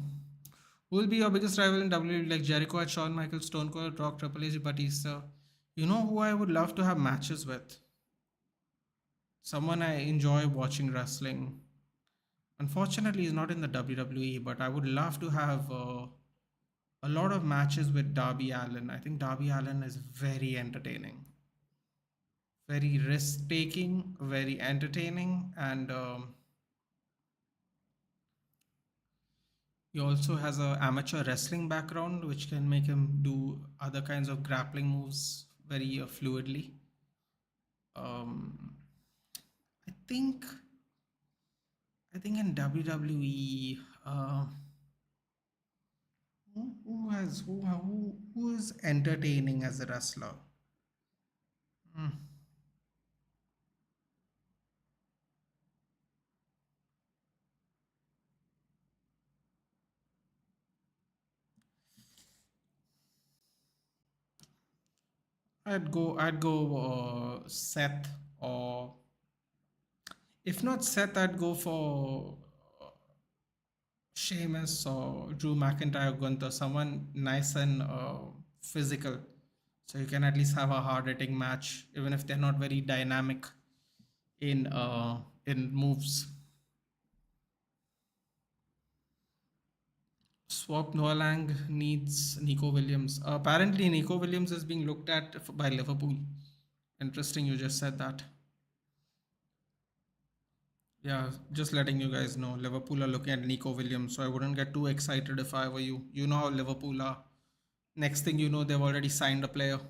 Who will be your biggest rival in WWE? Like Jericho at Shawn Michaels, Stone Cold, Rock, Triple H, Batista. You know who I would love to have matches with? Someone I enjoy watching wrestling. Unfortunately, he's not in the WWE, but I would love to have a lot of matches with Darby Allin. I think Darby Allin is very entertaining, very risk taking, very entertaining, and he also has a amateur wrestling background, which can make him do other kinds of grappling moves very fluidly. Um, I think I think in WWE, who is entertaining as a wrestler? Hmm. I'd go Seth, or if not Seth, I'd go for Sheamus or Drew McIntyre, Gunther, someone nice and physical, so you can at least have a hard hitting match, even if they're not very dynamic in moves. Swap Noah Lang needs Nico Williams. Apparently, Nico Williams is being looked at by Liverpool. Interesting, you just said that. Yeah, just letting you guys know, Liverpool are looking at Nico Williams, so I wouldn't get too excited if I were you. You know how Liverpool are. Next thing you know, they've already signed a player.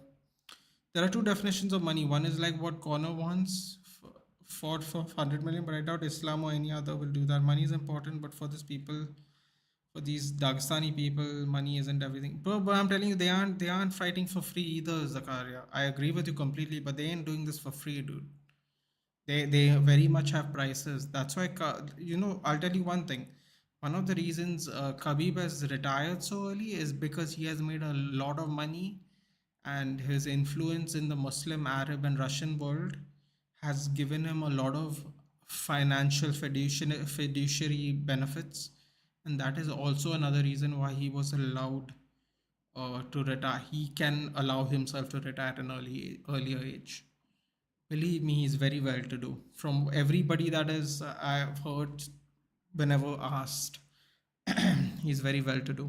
There are two definitions of money. One is like what Connor wants for 100 million, but I doubt Islam or any other will do that. Money is important, but for these people, for these Dagestani people, money isn't everything. But I'm telling you, they aren't fighting for free either, Zakaria. I agree with you completely, but they ain't doing this for free, dude. They very much have prices. That's why I'll tell you one thing. One of the reasons Khabib has retired so early is because he has made a lot of money and his influence in the Muslim, Arab, and Russian world has given him a lot of financial fiduciary benefits, and that is also another reason why he was allowed to retire. He can allow himself to retire at an earlier age. Believe me, he's very well to do. From everybody that is I've heard, whenever asked, he's very well to do.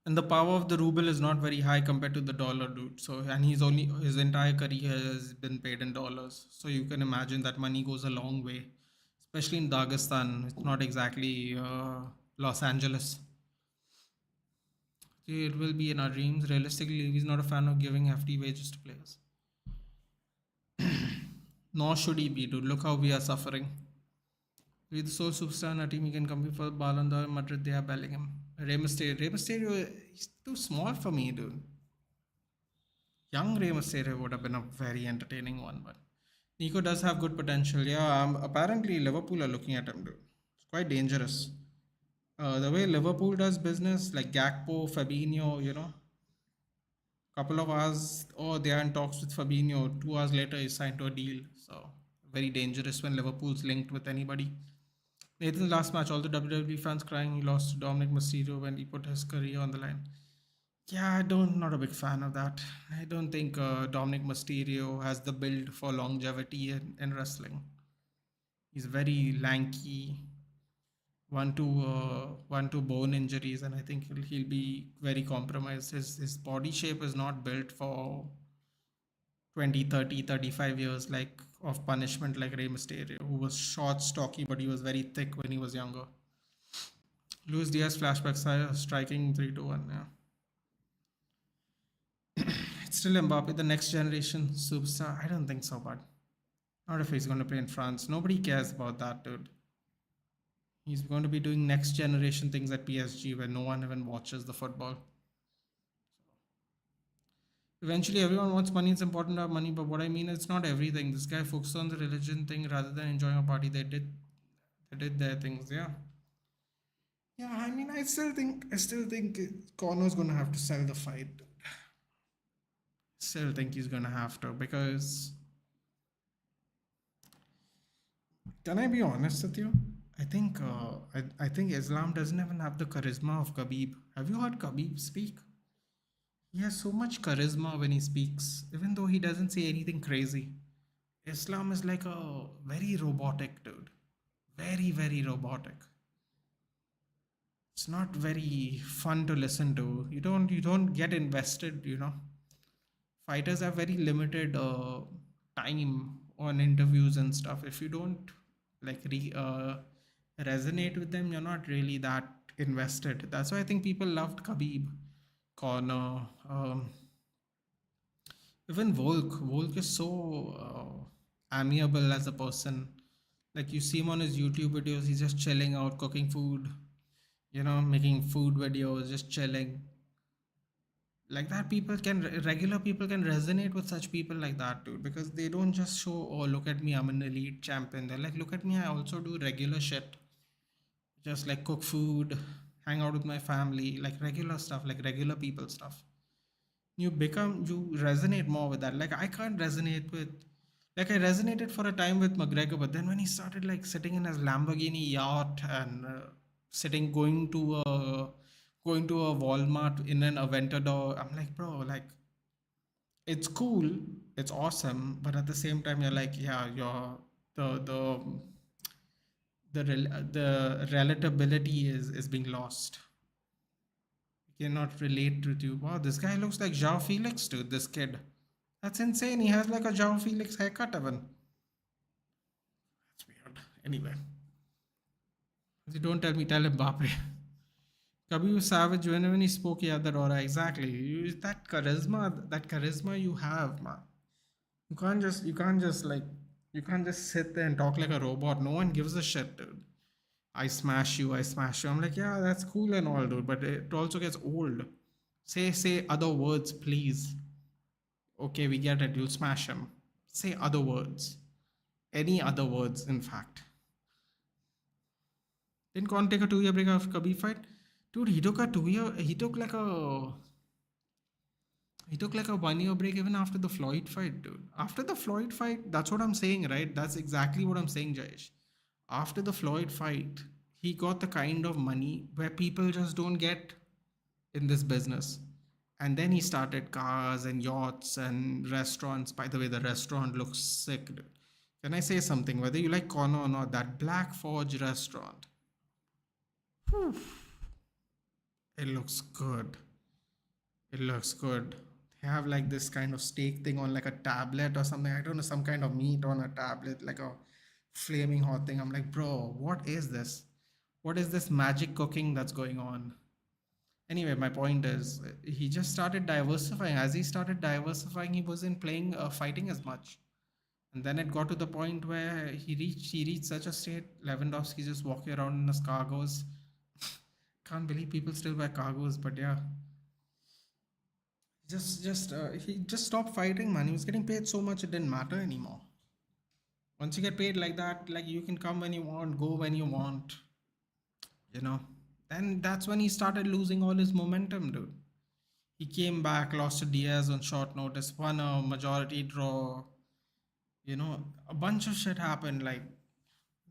And the power of the ruble is not very high compared to the dollar, dude. So, and he's only, his entire career has been paid in dollars. So you can imagine that money goes a long way, especially in Dagestan. It's not exactly Los Angeles. It will be in our dreams. Realistically, he's not a fan of giving hefty wages to players. Nor should he be, dude. Look how we are suffering. With the sole superstar in our team, he can compete for Ballon d'Or. Madrid, they are Bellingham. Rey Mysterio, he's too small for me, dude. Young Rey Mysterio would have been a very entertaining one, but Nico does have good potential. Yeah, apparently Liverpool are looking at him, dude. It's quite dangerous. The way Liverpool does business, like Gakpo, Fabinho, couple of hours, they are in talks with Fabinho. 2 hours later, he's signed to a deal. So very dangerous when Liverpool's linked with anybody. Nathan's last match, all the WWE fans crying he lost to Dominic Mysterio when he put his career on the line. Yeah, not a big fan of that. I don't think Dominic Mysterio has the build for longevity in wrestling. He's very lanky, one to bone injuries, and I think he'll be very compromised. His body shape is not built for 20, 30, 35 years like of punishment like Rey Mysterio, who was short, stocky, but he was very thick when he was younger. Luis Diaz flashbacks striking 3-1. Yeah. It's still Mbappe, the next generation superstar. I don't think so, but not if he's going to play in France. Nobody cares about that, dude. He's going to be doing next generation things at PSG where no one even watches the football. Eventually, everyone wants money. It's important to have money, but what I mean, it's not everything. This guy focused on the religion thing rather than enjoying a party. They did their things. Yeah. Yeah, I mean, I still think Connor's gonna have to sell the fight. Still think he's gonna have to, because can I be honest with you? I think Islam doesn't even have the charisma of Khabib. Have you heard Khabib speak? He has so much charisma when he speaks, even though he doesn't say anything crazy. Islam is like a very robotic dude. Very, very robotic. It's not very fun to listen to. You don't get invested. Fighters have very limited time on interviews and stuff. If you don't like resonate with them, you're not really that invested. That's why I think people loved Khabib, Connor, even Volk is so amiable as a person. Like you see him on his YouTube videos, he's just chilling out, cooking food, making food videos, just chilling. Like that, regular people can resonate with such people like that, dude, because they don't just show, oh, look at me, I'm an elite champion. They're like, look at me, I also do regular shit, just like cook food, hang out with my family, like regular stuff, like regular people stuff. You resonate more with that. Like I can't resonate with, like I resonated for a time with McGregor, but then when he started like sitting in his Lamborghini yacht and sitting going to a Walmart in an Aventador, I'm like, bro, like it's cool, it's awesome, but at the same time you're like, yeah, you're the relatability is being lost. You cannot relate to you. Wow, this guy looks like Joao Felix, dude. This kid, that's insane. He has like a Joao Felix haircut, even. That's weird. Anyway, you don't tell me, tell Mbappe. Kabhi was savage whenever he spoke. Yeah, that aura exactly. That charisma you have, man. You can't just sit there and talk like a robot. No one gives a shit, dude. I smash you, I smash you. I'm like, yeah, that's cool and all, dude, but it also gets old. Say other words, please. Okay, we get it. You'll smash him. Say other words. Any other words, in fact. Didn't Con take a 2 year break after Khabib fight? Dude, he took like a He took like a 1 year break even after the Floyd fight, dude. After the Floyd fight, that's what I'm saying, right? That's exactly what I'm saying, Jayesh. After the Floyd fight, he got the kind of money where people just don't get in this business. And then he started cars and yachts and restaurants. By the way, the restaurant looks sick, dude. Can I say something? Whether you like corn or not, that Black Forge restaurant, whew, it looks good. It looks good. They have like this kind of steak thing on like a tablet or something. I don't know, some kind of meat on a tablet, like a flaming hot thing. I'm like, bro, what is this? What is this magic cooking that's going on? Anyway, my point is, he just started diversifying. As he started diversifying, he wasn't playing fighting as much. And then it got to the point where he reached such a state. Lewandowski just walking around in his cargos. Can't believe people still wear cargos, but yeah, just he just stopped fighting, man. He was getting paid so much it didn't matter anymore. Once you get paid like that, like you can come when you want, go when you want, you know. Then that's when he started losing all his momentum, dude. He came back, lost to Diaz on short notice, won a majority draw. You know, a bunch of shit happened. Like,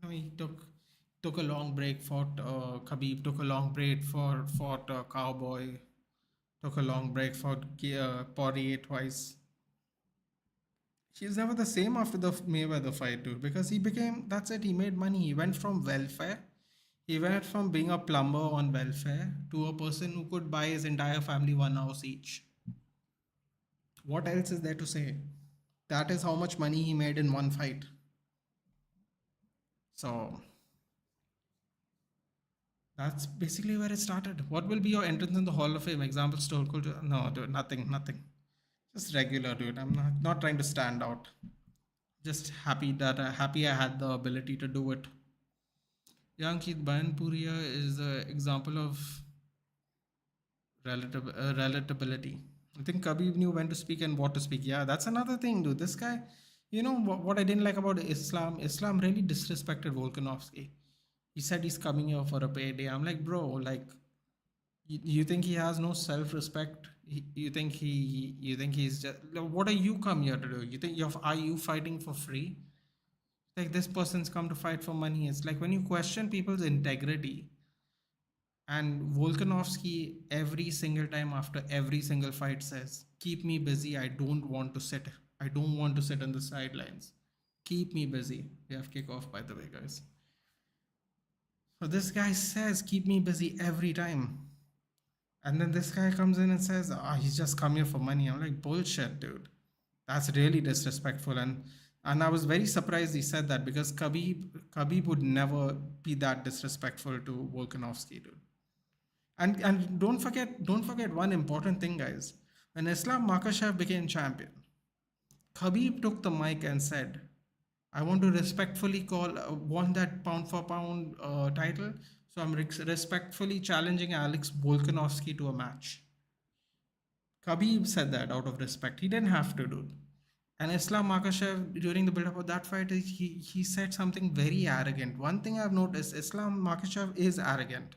he took a long break, fought Khabib, took a long break for fought Cowboy, took a long break, fought Poirier twice. He's never the same after the Mayweather fight, dude, because he became, that's it, he made money. He went from welfare, he went from being a plumber on welfare to a person who could buy his entire family one house each. What else is there to say? That is how much money he made in one fight. So that's basically where it started. What will be your entrance in the Hall of Fame? Example, Stone Cold? No, dude, nothing, nothing. Just regular, dude. I'm not trying to stand out. Just happy I had the ability to do it. Yankit Bayanpuria is an example of relatability. I think Khabib knew when to speak and what to speak. Yeah, that's another thing, dude. This guy, what I didn't like about Islam, Islam really disrespected Volkanovski. He said he's coming here for a payday. I'm like, bro, like, you think he has no self-respect? You think he's just, like, what are you come here to do? Are you fighting for free? Like, this person's come to fight for money. It's like when you question people's integrity. And Volkanovski, every single time after every single fight, says, keep me busy. I don't want to sit. I don't want to sit on the sidelines. Keep me busy. We have kickoff, by the way, guys. So this guy says, keep me busy every time. And then this guy comes in and says, he's just come here for money. I'm like, bullshit, dude. That's really disrespectful. And I was very surprised he said that, because Khabib would never be that disrespectful to Volkanovski, dude. And don't forget one important thing, guys. When Islam Makhachev became champion, Khabib took the mic and said, I want to respectfully want that pound for pound title. So I'm respectfully challenging Alex Volkanovski to a match. Khabib said that out of respect. He didn't have to do it. And Islam Makhachev, during the build-up of that fight, he said something very arrogant. One thing I've noticed, Islam Makhachev is arrogant.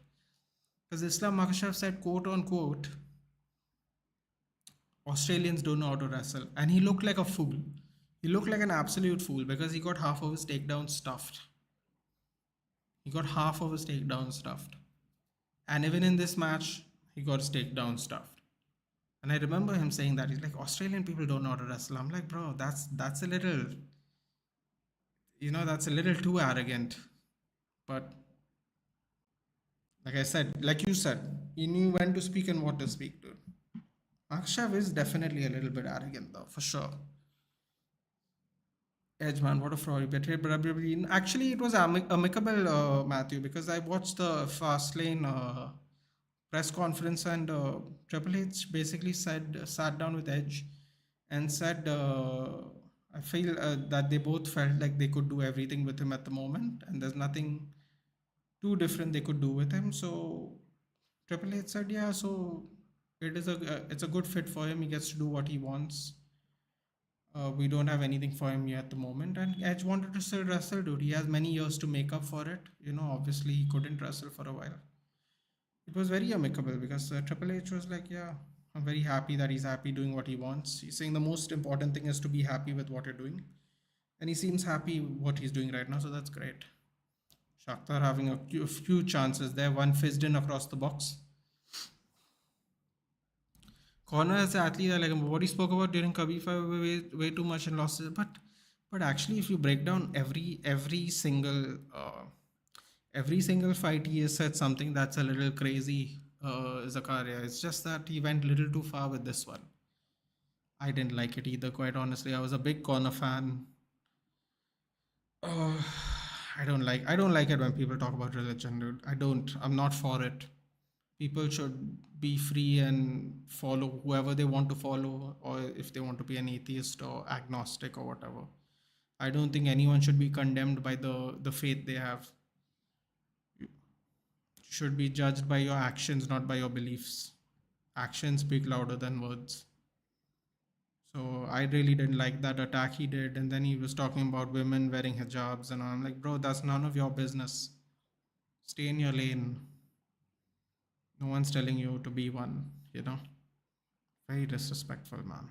Because Islam Makhachev said, quote unquote, Australians don't know how to wrestle. And he looked like a fool. He looked like an absolute fool because he got half of his takedown stuffed. He got half of his takedown stuffed. And even in this match, he got his takedown stuffed. And I remember him saying that. He's like, Australian people don't know how to wrestle. I'm like, bro, that's a little, that's a little too arrogant. But like I said, like you said, he knew when to speak and what to speak, dude. Akshav is definitely a little bit arrogant, though, for sure. Edge, man, what a fraud. He betrayed WWE. Actually, it was amicable, Matthew, because I watched the Fastlane press conference, and Triple H basically sat down with Edge and said, I feel that they both felt like they could do everything with him at the moment, and there's nothing too different they could do with him. So Triple H said, yeah, so it's a good fit for him. He gets to do what he wants. We don't have anything for him here at the moment. And Edge wanted to still wrestle, dude. He has many years to make up for it. Obviously, he couldn't wrestle for a while. It was very amicable because Triple H was like, yeah, I'm very happy that he's happy doing what he wants. He's saying the most important thing is to be happy with what you're doing. And he seems happy what he's doing right now, so that's great. Shakhtar having a few chances there, one fizzed in across the box. Corner as an athlete, like what he spoke about during Khabib fight, way too much and losses. But actually, if you break down every single fight, he has said something that's a little crazy. Zakaria, it's just that he went a little too far with this one. I didn't like it either, quite honestly. I was a big Corner fan. Uh, I don't like it when people talk about religion, dude. I don't. I'm not for it. People should be free and follow whoever they want to follow, or if they want to be an atheist or agnostic or whatever. I don't think anyone should be condemned by the faith they have. You should be judged by your actions, not by your beliefs. Actions speak louder than words. So I really didn't like that attack he did, and then he was talking about women wearing hijabs, and I'm like, bro, that's none of your business. Stay in your lane. No one's telling you to be one, you know? Very disrespectful, man.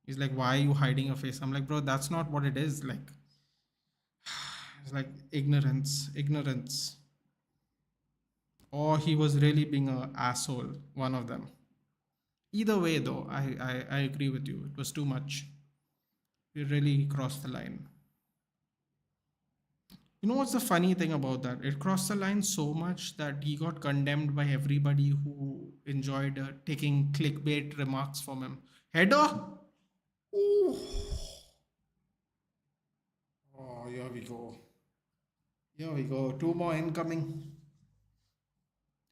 He's like, why are you hiding your face? I'm like, bro, that's not what it is. Like, it's like ignorance. Or he was really being an asshole, one of them. Either way, though, I agree with you. It was too much. We really crossed the line. You know what's the funny thing about that? It crossed the line so much that he got condemned by everybody who enjoyed taking clickbait remarks from him. Header? Ooh. Oh, here we go. Here we go. Two more incoming.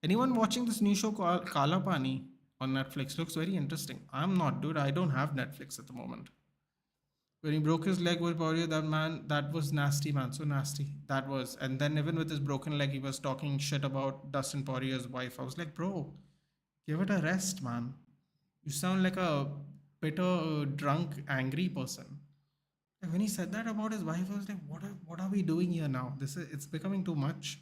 Anyone watching this new show called Kala Pani on Netflix? Looks very interesting. I'm not, dude. I don't have Netflix at the moment. When he broke his leg with Poirier, that man, that was nasty, man. So nasty. That was. And then even with his broken leg, he was talking shit about Dustin Poirier's wife. I was like, bro, give it a rest, man. You sound like a bitter, drunk, angry person. Like when he said that about his wife, I was like, what are we doing here now? It's becoming too much.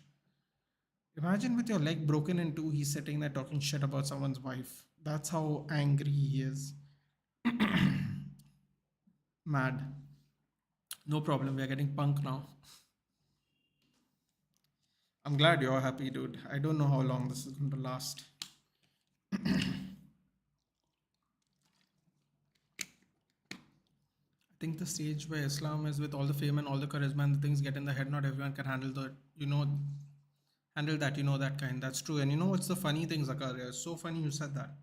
Imagine with your leg broken in two, he's sitting there talking shit about someone's wife. That's how angry he is. Mad. No problem. We are getting punk now. I'm glad you're happy, dude. I don't know how long this is going to last. I think the stage where Islam is with all the fame and all the charisma and the things get in the head, not everyone can handle that. Handle that, that kind. That's true. And you know what's the funny thing, Zakaria? It's so funny you said that.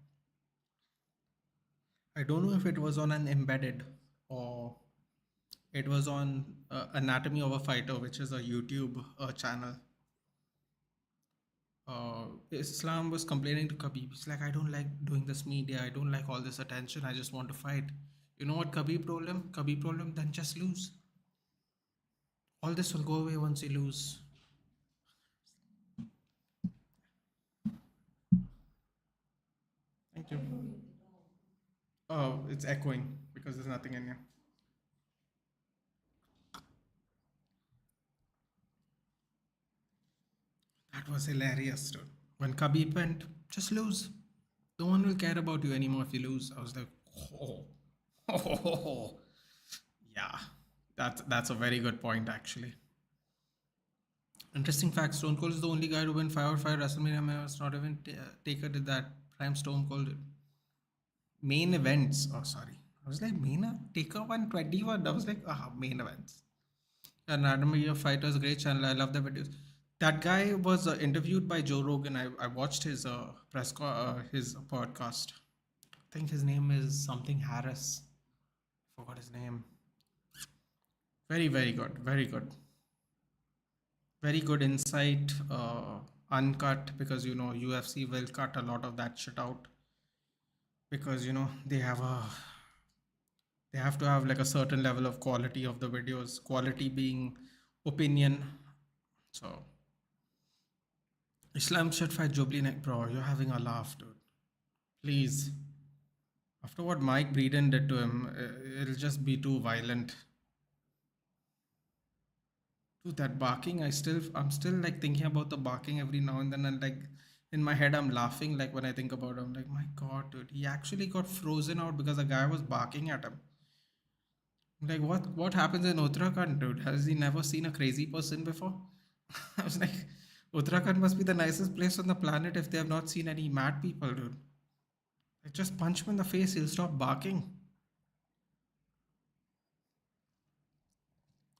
I don't know if it was on an embedded or it was on Anatomy of a Fighter, which is a YouTube channel. Islam was complaining to Khabib. He's like, I don't like doing this media. I don't like all this attention. I just want to fight. You know what Khabib told him? Khabib told him, then just lose. All this will go away once you lose. Thank you. Oh, it's echoing because there's nothing in here. That was hilarious, dude. When Khabib went, just lose. No one will care about you anymore if you lose. I was like, oh, oh, yeah. That's a very good point, actually. Interesting fact: Stone Cold is the only guy to win 5 out of 5 WrestleMania matches. Not even Taker did that. Prime Stone Cold did. Main events. Oh, sorry. I was like, Taker won 21. I was like, main events. Anatomy of Fighters, great channel. I love the videos. That guy was interviewed by Joe Rogan. I watched his his podcast. I think his name is something Harris. Forgot his name. Very, very good. Very good. Very good insight. Uncut because UFC will cut a lot of that shit out because they have to have like a certain level of quality of the videos. Quality being opinion. So Islam should fight Jobli neck, bro. You're having a laugh, dude. Please. After what Mike Breeden did to him, it'll just be too violent. Dude, that barking, I'm still like thinking about the barking every now and then, and like in my head I'm laughing like when I think about it. I'm like, my God, dude, he actually got frozen out because a guy was barking at him. Like what happens in Uttarakhand, dude? Has he never seen a crazy person before? I was like, Uttarakhand must be the nicest place on the planet if they have not seen any mad people, dude. Like, just punch him in the face, he'll stop barking.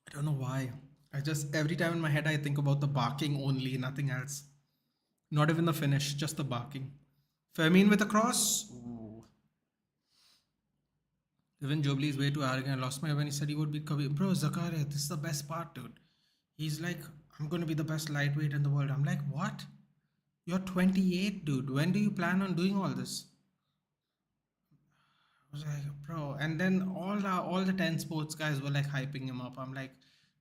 I don't know why. I just every time in my head I think about the barking only, nothing else. Not even the finish, just the barking. Fermin with a cross. Ooh. Even Jobli is way too arrogant. I lost my head when he said he would beat Khabib. Bro, Zakaria, this is the best part, dude. He's like, I'm going to be the best lightweight in the world. I'm like, what? You're 28, dude. When do you plan on doing all this? I was like, bro. And then all the 10 sports guys were like hyping him up. I'm like,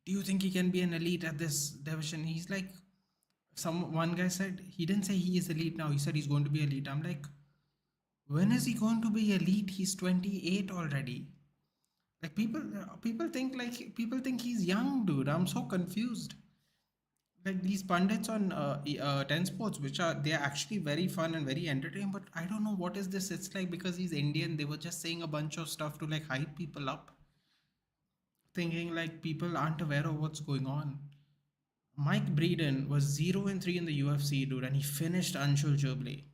do you think he can be an elite at this division? He's like, one guy said, he didn't say he is elite now. He said he's going to be elite. I'm like, when is he going to be elite? He's 28 already. Like people think he's young, dude. I'm so confused. Like these pundits on 10 sports, which are they are actually very fun and very entertaining, but I don't know what is this. It's like because he's Indian, they were just saying a bunch of stuff to like hype people up, thinking like people aren't aware of what's going on. Mike Breeden was 0-3 in the UFC, dude, and he finished Anshul Jabli.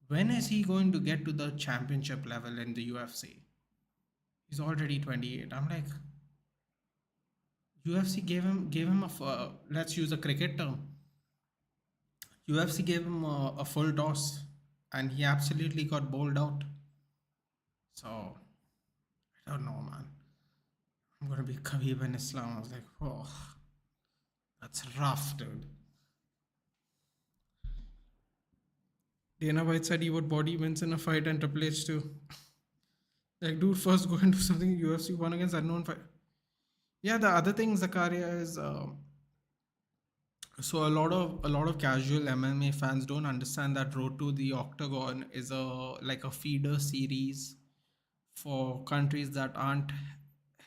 When is he going to get to the championship level in the UFC? He's already 28. I'm like, UFC gave him let's use a cricket term. UFC gave him a full toss, and he absolutely got bowled out. So I don't know, man. I'm gonna be Khabib in Islam. I was like, oh, that's rough, dude. Dana White said he would body wins in a fight and Triple H too. Like, dude, first go into something UFC won against unknown fight. Yeah, the other thing, Zakaria, is so a lot of casual MMA fans don't understand that Road to the Octagon is a feeder series for countries that aren't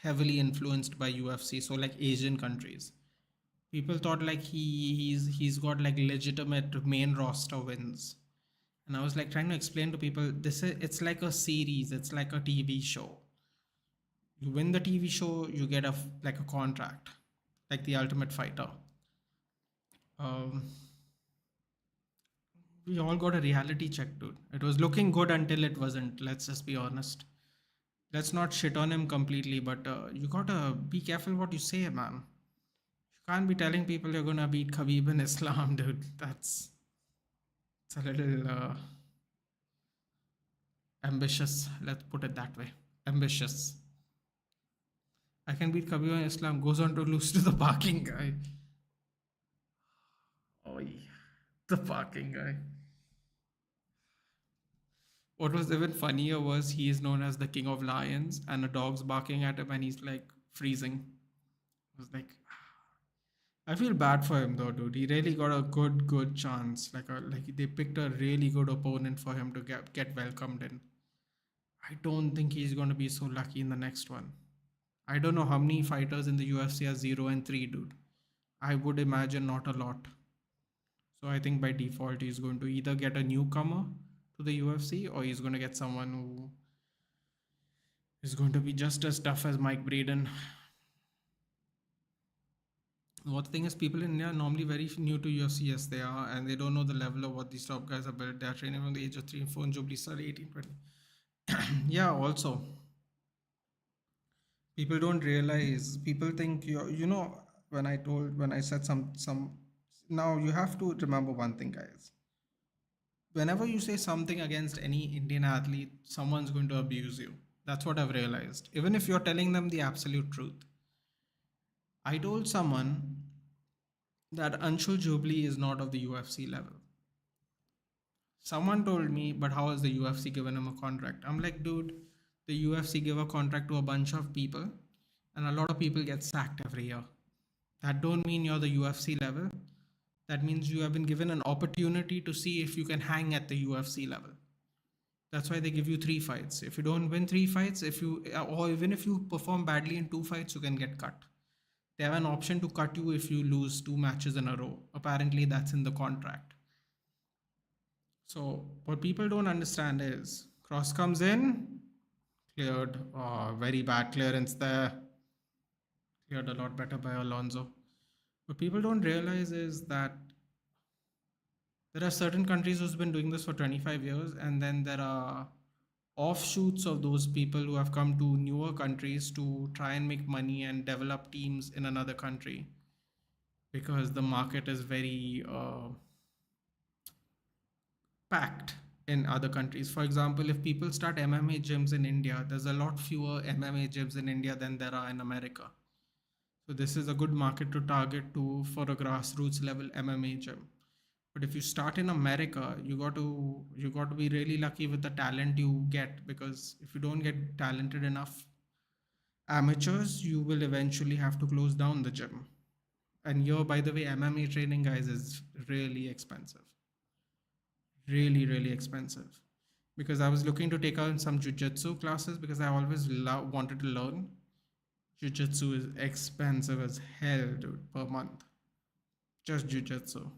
heavily influenced by UFC. So like Asian countries. People thought like he's got like legitimate main roster wins. And I was like trying to explain to people it's like a series, it's like a TV show. You win the TV show, you get like a contract, like the Ultimate Fighter. Um, we all got a reality check, dude. It was looking good until it wasn't. Let's just be honest. Let's not shit on him completely, but you gotta be careful what you say, man. You can't be telling people you're gonna beat Khabib in Islam, dude. It's a little ambitious. Let's put it that way. Ambitious. I can beat Khabib in Islam. Goes on to lose to the parking guy. Oh, yeah. The parking guy. What was even funnier was he is known as the king of lions, and a dog's barking at him, and he's like freezing. I was like, I feel bad for him though, dude. He really got a good chance. Like they picked a really good opponent for him to get welcomed in. I don't think he's gonna be so lucky in the next one. I don't know how many fighters in the UFC are 0-3, dude. I would imagine not a lot. So I think by default he's going to either get a newcomer to the UFC or he's going to get someone who is going to be just as tough as Mike Breeden. What the thing is, people in India are normally very new to UFC, yes, they are, and they don't know the level of what these top guys are built. They are training from the age of 3 and 4, and Jubilee started 18, 20. Yeah, also, people don't realize, people think, when I said now you have to remember one thing, guys. Whenever you say something against any Indian athlete, someone's going to abuse you. That's what I've realized. Even if you're telling them the absolute truth. I told someone that Anshul Jubli is not of the UFC level. Someone told me, but how has the UFC given him a contract? I'm like, dude, the UFC give a contract to a bunch of people, and a lot of people get sacked every year. That don't mean you're the UFC level. That means you have been given an opportunity to see if you can hang at the UFC level. That's why they give you 3 fights. If you don't win 3 fights, or even if you perform badly in 2 fights, you can get cut. They have an option to cut you if you lose 2 matches in a row. Apparently, that's in the contract. So what people don't understand is cross comes in, cleared, very bad clearance there, cleared a lot better by Alonso. What people don't realize is that there are certain countries who's been doing this for 25 years, and then there are offshoots of those people who have come to newer countries to try and make money and develop teams in another country because the market is very packed in other countries. For example, if people start MMA gyms in India, there's a lot fewer MMA gyms in India than there are in America. So this is a good market to target to for a grassroots level MMA gym. But if you start in America, you got to be really lucky with the talent you get, because if you don't get talented enough amateurs, you will eventually have to close down the gym. And here, by the way, MMA training, guys, is really expensive. Really, really expensive. Because I was looking to take out some jujitsu classes because I always wanted to learn. Jujitsu is expensive as hell, dude, per month. Just jujitsu.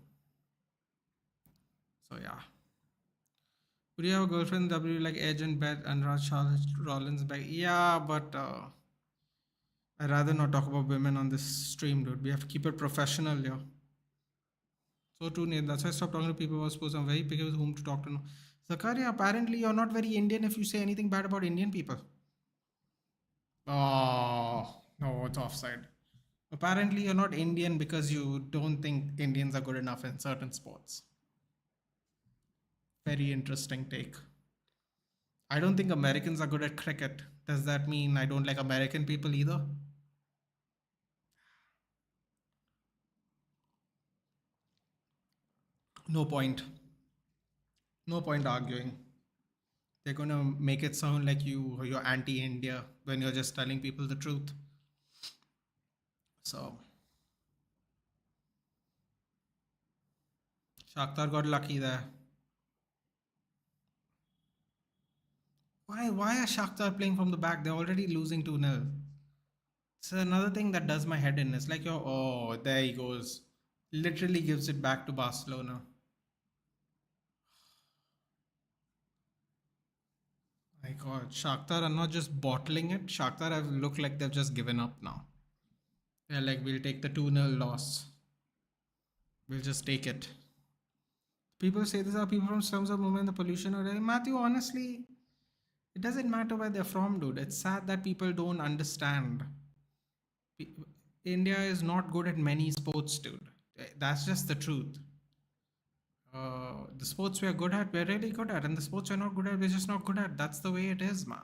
So yeah. Would you have a girlfriend W like Edge and Bet and Charlotte Rollins back? Yeah, but I'd rather not talk about women on this stream, dude. We have to keep it professional, yeah. So true, Nate. That's why I stopped talking to people about sports. I'm very picky with whom to talk to now. Zakaria, apparently you're not very Indian if you say anything bad about Indian people. Oh, no, it's offside. Apparently you're not Indian because you don't think Indians are good enough in certain sports. Very interesting take. I don't think Americans are good at cricket. Does that mean I don't like American people either? No point. No point arguing. They're gonna make it sound like you're anti-India when you're just telling people the truth. So Shakhtar got lucky there. Why are Shakhtar playing from the back? They're already losing 2-0. It's another thing that does my head in. It's like there he goes. Literally gives it back to Barcelona. My God, Shakhtar are not just bottling it. Shakhtar have looked like they've just given up now. They're like, we'll take the 2-0 loss. We'll just take it. People say these are people from slums of Mumbai and the pollution. Or Matthew, honestly, it doesn't matter where they're from, dude. It's sad that people don't understand. India is not good at many sports, dude. That's just the truth. The sports we are good at, we're really good at, and the sports we're not good at, we're just not good at. That's the way it is, man.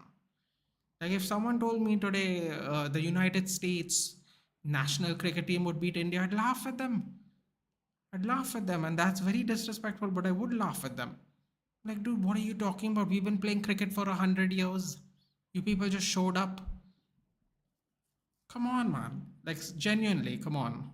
Like if someone told me today the United States national cricket team would beat India, I'd laugh at them. I'd laugh at them, and that's very disrespectful, but I would laugh at them. Like, dude, what are you talking about? We've been playing cricket for 100 years. You people just showed up. Come on, man. Like, genuinely, come on.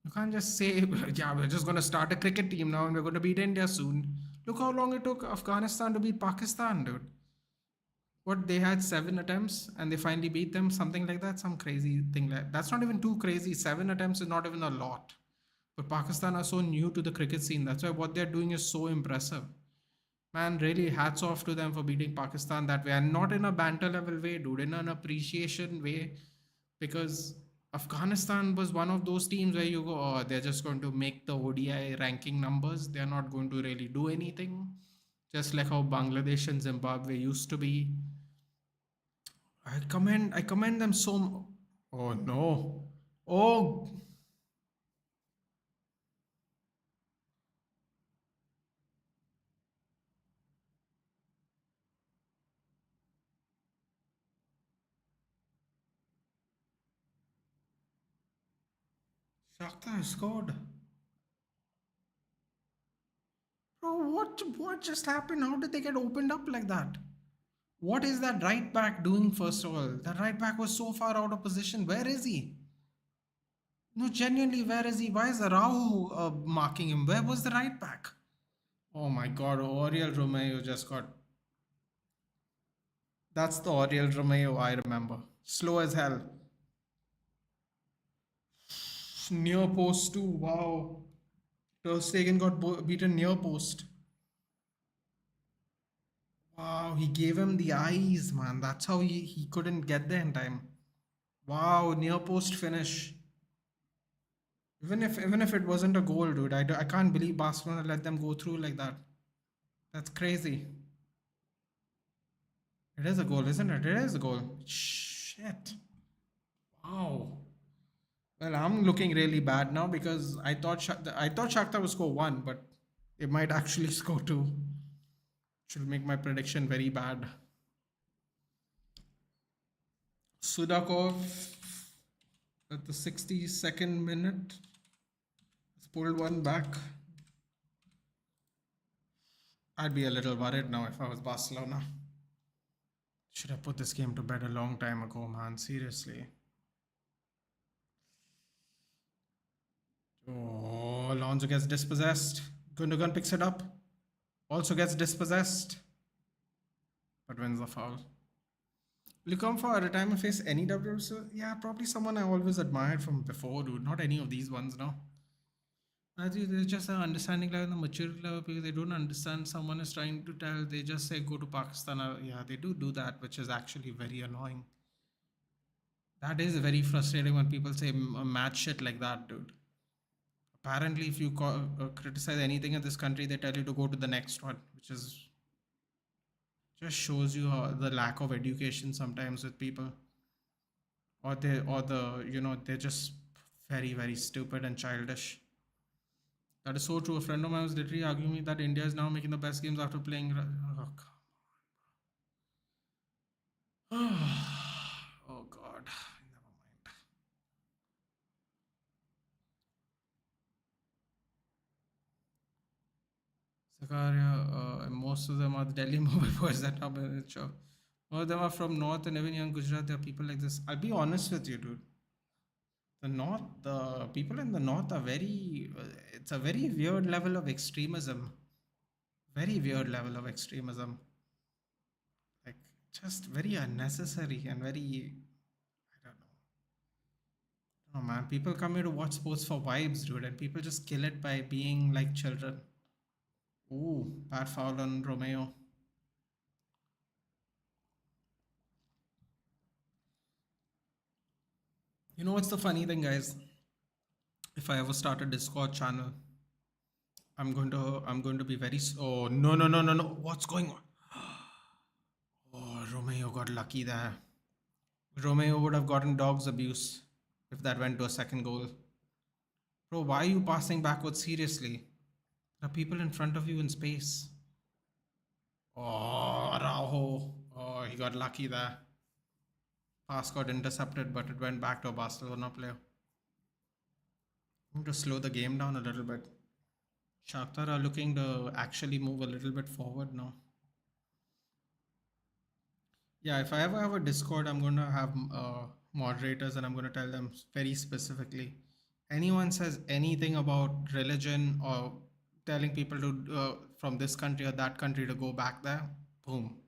You can't just say, yeah, we're just going to start a cricket team now and we're going to beat India soon. Look how long it took Afghanistan to beat Pakistan, dude. What, they had 7 attempts and they finally beat them? Something like that? Some crazy thing like that's not even too crazy. 7 attempts is not even a lot. But Pakistan are so new to the cricket scene. That's why what they're doing is so impressive. Man, really hats off to them for beating Pakistan that way. And not in a banter level way, dude, in an appreciation way. Because Afghanistan was one of those teams where you go, oh, they're just going to make the ODI ranking numbers. They're not going to really do anything. Just like how Bangladesh and Zimbabwe used to be. I commend them so Oh no. Oh, Shakhtar scored. Bro, what just happened? How did they get opened up like that? What is that right back doing, first of all? That right back was so far out of position. Where is he? No, genuinely, where is he? Why is Rao marking him? Where was the right back? Oh my god, Oriel Romeo just got. That's the Oriel Romeo I remember. Slow as hell. Near post too. Wow. Ter Stegen got beaten near post. Wow, he gave him the eyes, man. That's how he couldn't get there in time. Wow, near post finish. Even if it wasn't a goal, dude, I can't believe Barcelona let them go through like that. That's crazy. It is a goal, isn't it? It is a goal. Shit. Wow. Well, I'm looking really bad now because I thought Shakhtar would score one, but they might actually score two. Should make my prediction very bad. Sudakov at the 62nd minute has pulled one back. I'd be a little worried now if I was Barcelona. Should have put this game to bed a long time ago, man. Seriously. Oh, Alonso gets dispossessed. Gundogan picks it up. Also gets dispossessed. But wins the foul. Will you come for a time and face any WWC? Yeah, probably someone I always admired from before, dude. Not any of these ones, no. I think there's just an understanding level, the maturity level, because they don't understand someone is trying to tell. They just say go to Pakistan. Yeah, they do that, which is actually very annoying. That is very frustrating when people say match shit like that, dude. Apparently, if you criticize anything in this country, they tell you to go to the next one, which is just shows you the lack of education sometimes with people, or they're just very stupid and childish. That is so true. A friend of mine was literally arguing me that India is now making the best games after playing. Oh, oh God, never mind. Zakaria, most of them are the Delhi mobile boys that are in the show. Most of them are from North and even young Gujarat. There are people like this. I'll be honest with you, dude. The people in the North are it's a very weird level of extremism. Very weird level of extremism. Like, just very unnecessary and very, I don't know. Oh man, people come here to watch sports for vibes, dude, and people just kill it by being like children. Ooh, bad foul on Romeo. You know what's the funny thing, guys? If I ever start a Discord channel, I'm going to be very. Oh no! What's going on? Oh, Romeo got lucky there. Romeo would have gotten dog's abuse if that went to a second goal. Bro, why are you passing backwards? Seriously, there are people in front of you in space. Oh, Araujo. Oh, he got lucky there. Pass got intercepted, but it went back to a Barcelona player. I'm going to slow the game down a little bit. Shakhtar are looking to actually move a little bit forward now. Yeah, if I ever have a Discord, I'm going to have moderators and I'm going to tell them very specifically. Anyone says anything about religion or telling people to from this country or that country to go back there, boom,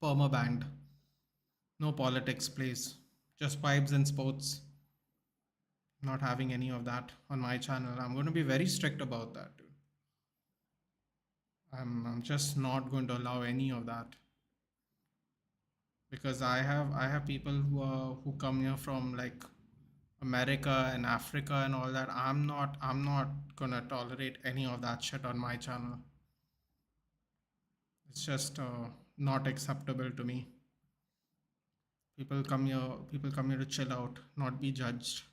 perma banned. No politics, please. Just vibes and sports. Not having any of that on my channel. I'm going to be very strict about that, dude. I'm just not going to allow any of that because I have people who come here from like America and Africa and all that. I'm not gonna tolerate any of that shit on my channel. It's just not acceptable to me. People come here to chill out, not be judged.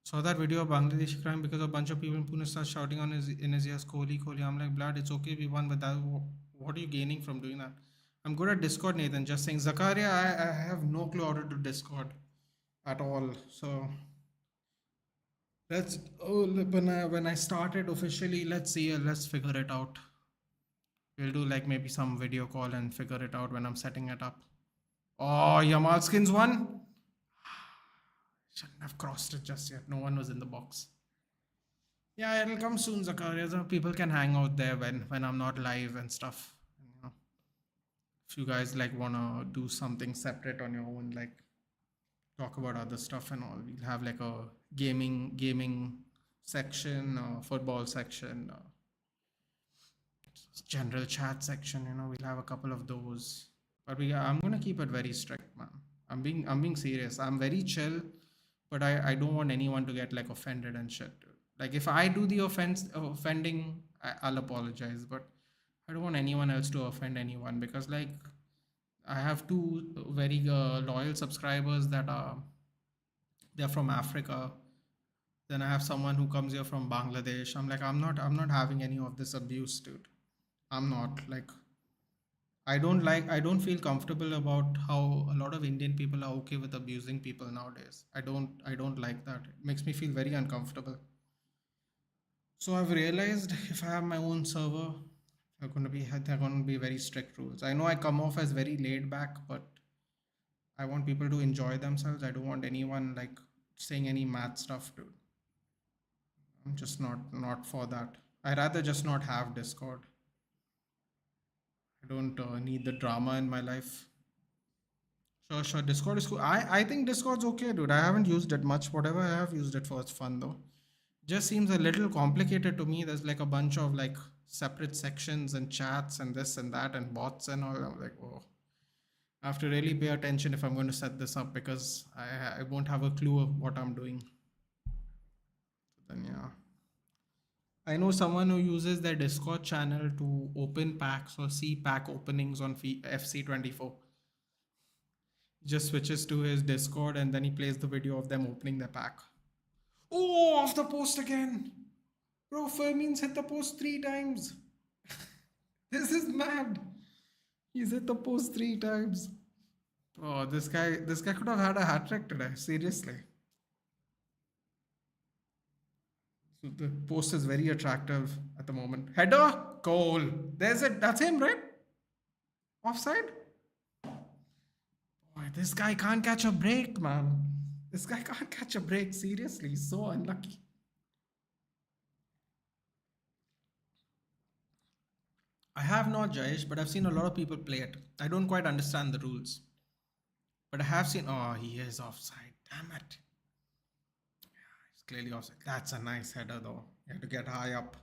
Saw that video of Bangladeshi crime because a bunch of people in Pune start shouting on his ears, Kohli, Kohli. I'm like, blood, it's okay, we won, but what are you gaining from doing that? I'm good at Discord, Nathan. Just saying, Zakaria, I have no clue how to do Discord at all. So when I started officially, let's see, let's figure it out. We'll do like maybe some video call and figure it out when I'm setting it up. Oh, Yamal skins one. Shouldn't have crossed it just yet. No one was in the box. Yeah, it'll come soon, Zakaria. So people can hang out there when I'm not live and stuff. You know, if you guys like wanna do something separate on your own, like talk about other stuff and all, we'll have like a gaming section, football section, general chat section. We'll have a couple of those. But I'm gonna keep it very strict, man. I'm being serious. I'm very chill, but I don't want anyone to get like offended and shit. Dude. Like if I do the offending, I'll apologize. But I don't want anyone else to offend anyone because like I have two very loyal subscribers that are they're from Africa. Then I have someone who comes here from Bangladesh. I'm not having any of this abuse, dude. I'm not like I don't feel comfortable about how a lot of Indian people are okay with abusing people nowadays. I don't like that. It makes me feel very uncomfortable. So I've realized if I have my own server, they're gonna be very strict rules. I know I come off as very laid back, but I want people to enjoy themselves. I don't want anyone like saying any mad stuff, dude. I'm just not for that. I rather just not have Discord. I don't need the drama in my life. Sure, sure. Discord is cool. I think Discord's okay, dude. I haven't used it much. Whatever I have used it for, it's fun though. Just seems a little complicated to me. There's like a bunch of like separate sections and chats and this and that and bots and all. I'm like, oh, I have to really pay attention if I'm going to set this up because I won't have a clue of what I'm doing. Then yeah. I know someone who uses their Discord channel to open packs or see pack openings on FC24. Just switches to his Discord and then he plays the video of them opening the pack. Oh, off the post again. Bro, Fermin's hit the post 3 times. This is mad. He's hit the post 3 times. Oh, this guy could have had a hat trick today. Seriously. So the post is very attractive at the moment. Header, goal. There's it. That's him, right? Offside. Boy, this guy can't catch a break, man. This guy can't catch a break. Seriously, he's so unlucky. I have not, Jayesh, but I've seen a lot of people play it. I don't quite understand the rules. But I have seen. Oh, he is offside. Damn it. He's clearly offside. That's a nice header, though. You have to get high up.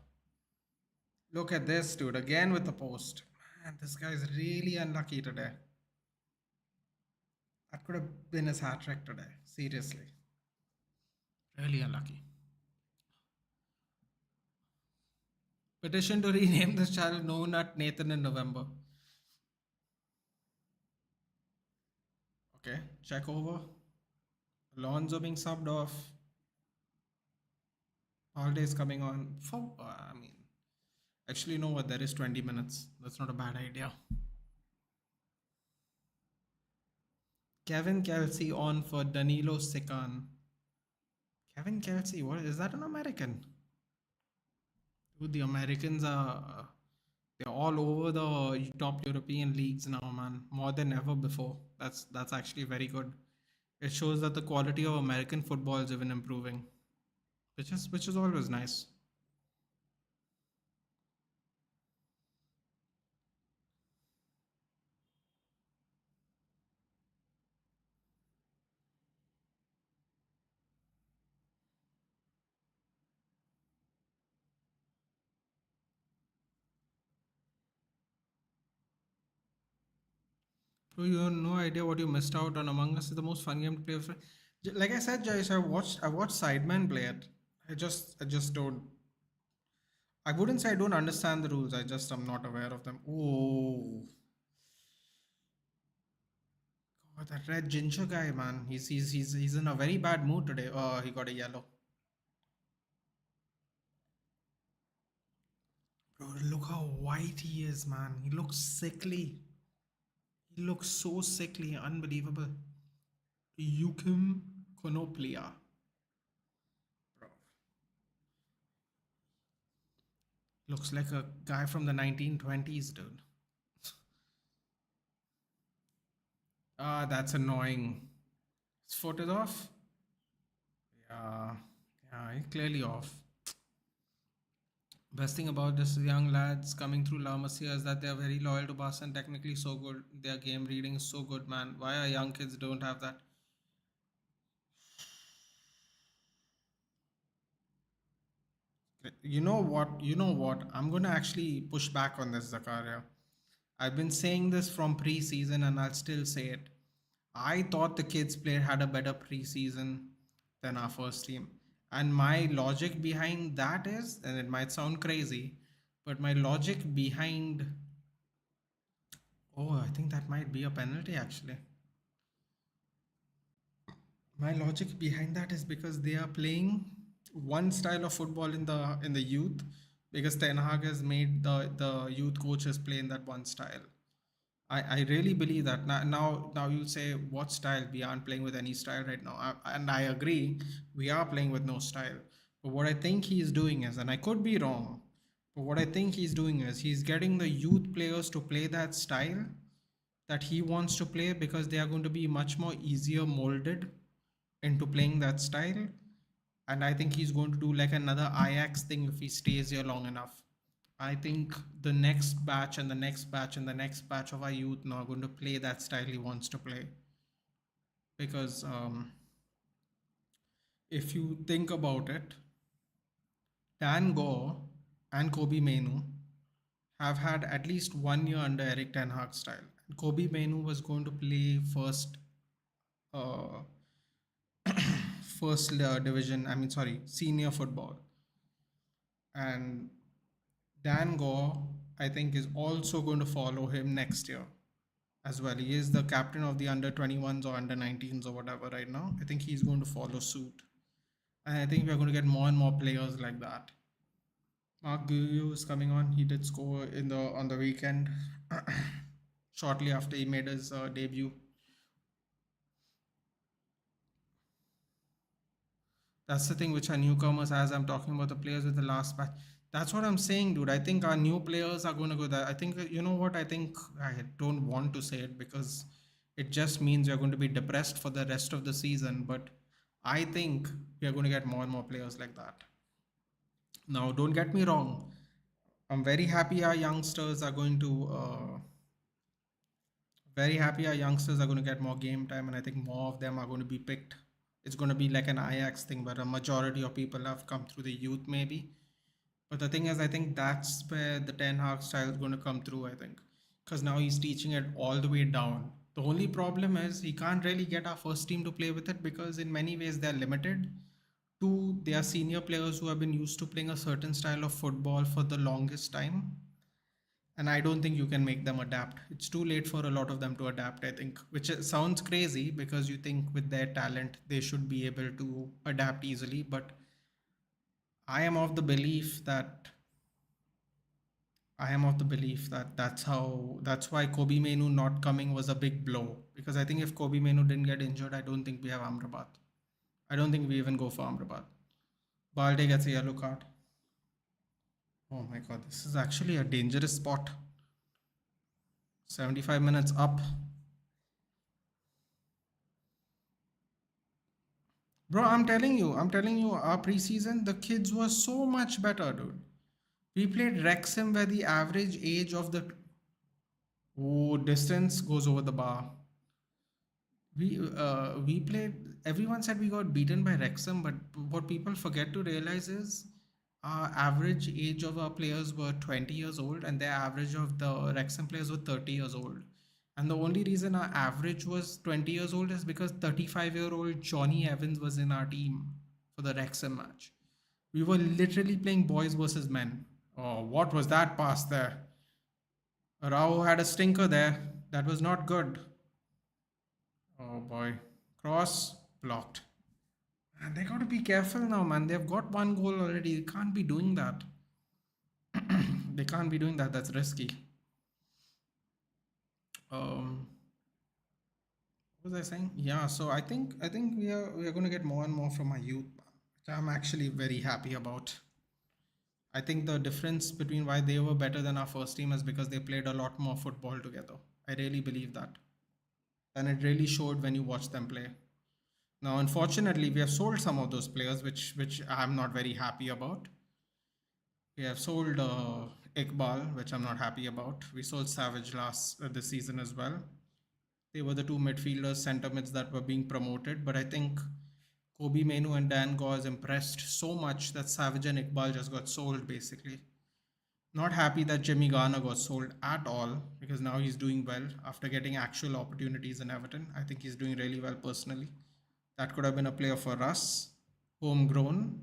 Look at this, dude. Again with the post. Man, this guy is really unlucky today. That could have been his hat trick today. Seriously. Really unlucky. Petition to rename this channel known at Nathan in November. Okay, check over. Alonso being subbed off. Holidays coming on. Actually, you know what? There is 20 minutes. That's not a bad idea. Kevin Kelsey on for Danilo Sikan. Kevin Kelsey, what is that? An American? Dude, the Americans are they're all over the top European leagues now, man. More than ever before. That's actually very good. It shows that the quality of American football is even improving, which is always nice. Bro, you have no idea what you missed out on. Among Us is the most fun game to play with. Like I said, Jais, I watched Sideman play it. I just don't. I wouldn't say I don't understand the rules. I just am not aware of them. Oh, God, that red ginger guy, man. He's in a very bad mood today. Oh, he got a yellow. Bro, look how white he is, man. He looks sickly. He looks so sickly, unbelievable. Yukim Konoplia. Bro, looks like a guy from the 1920s, dude. Ah, that's annoying. His foot is off? Yeah, yeah, he's clearly off. Best thing about this young lads coming through La Masia is that they're very loyal to Barca and technically so good. Their game reading is so good, man. Why our young kids don't have that? You know what? You know what? I'm going to actually push back on this, Zakaria. I've been saying this from preseason and I'll still say it. I thought the kids player had a better preseason than our first team. And my logic behind that is, and it might sound crazy, but my logic behind, oh, I think that might be a penalty actually. My logic behind that is because they are playing one style of football in the youth, because Ten Hag has made the youth coaches play in that one style. I really believe that. Now you say what style? We aren't playing with any style right now. And I agree, we are playing with no style. But what I think he's doing is, and I could be wrong, but what I think he's doing is he's getting the youth players to play that style that he wants to play, because they are going to be much more easier molded into playing that style. And I think he's going to do like another Ajax thing if he stays here long enough. I think the next batch and the next batch and the next batch of our youth now are going to play that style he wants to play. Because if you think about it, Dan Gore and Kobe Mainu have had at least 1 year under Eric Ten Hag style. Kobe Mainu was going to play uh, first division, I mean, sorry, senior football. And Dan Gore, I think, is also going to follow him next year as well. He is the captain of the under 21s or under 19s or whatever right now. I think he's going to follow suit. And I think we're going to get more and more players like that. Mark Guyu is coming on. He did score in the on the weekend, shortly after he made his debut. That's the thing which are newcomers, as I'm talking about the players with the last batch. That's what I'm saying, dude. I think our new players are going to go there. I think, you know what? I think I don't want to say it because it just means you're going to be depressed for the rest of the season. But I think we are going to get more and more players like that. Now, don't get me wrong. I'm very happy our youngsters are going to very happy our youngsters are going to get more game time, and I think more of them are going to be picked. It's going to be like an Ajax thing where a majority of people have come through the youth, maybe. But the thing is, I think that's where the Ten Hag style is going to come through, I think. Because now he's teaching it all the way down. The only problem is he can't really get our first team to play with it because, in many ways, they're limited to their senior players who have been used to playing a certain style of football for the longest time. And I don't think you can make them adapt. It's too late for a lot of them to adapt, I think, which sounds crazy because you think with their talent they should be able to adapt easily. But I am of the belief that that's why Kobe Menu not coming was a big blow, because I think if Kobe Menu didn't get injured, I don't think we have Amrabat. I don't think we even go for Amrabat. Balde gets a yellow card. Oh my god, this is actually a dangerous spot. 75 minutes up. Bro, I'm telling you, our preseason, the kids were so much better, dude. We played Wrexham where the average age of the distance goes over the bar. We played. Everyone said we got beaten by Wrexham, but what people forget to realize is our average age of our players were 20 years old, and the average of the Wrexham players were 30 years old. And the only reason our average was 20 years old is because 35-year-old Johnny Evans was in our team for the Wrexham match. We were literally playing boys versus men. Oh, what was that pass there? Rao had a stinker there. That was not good. Oh boy. Cross blocked. And they got to be careful now, man. They've got one goal already. They can't be doing that. They can't be doing that. That's risky. Um, what was I saying? Yeah, so I think we are going to get more and more from our youth, which I'm actually very happy about. I think the difference between why they were better than our first team is because they played a lot more football together. I really believe that. And it really showed when you watch them play. Now, unfortunately, we have sold some of those players, which I'm not very happy about. We have sold Iqbal, which I'm not happy about. We sold Savage last this season as well. They were the two midfielders, centre mids that were being promoted. But I think Obi Menu and Dan Gauze impressed so much that Savage and Iqbal just got sold basically. Not happy that Jimmy Garner got sold at all because now he's doing well after getting actual opportunities in Everton. I think he's doing really well personally. That could have been a player for us, homegrown.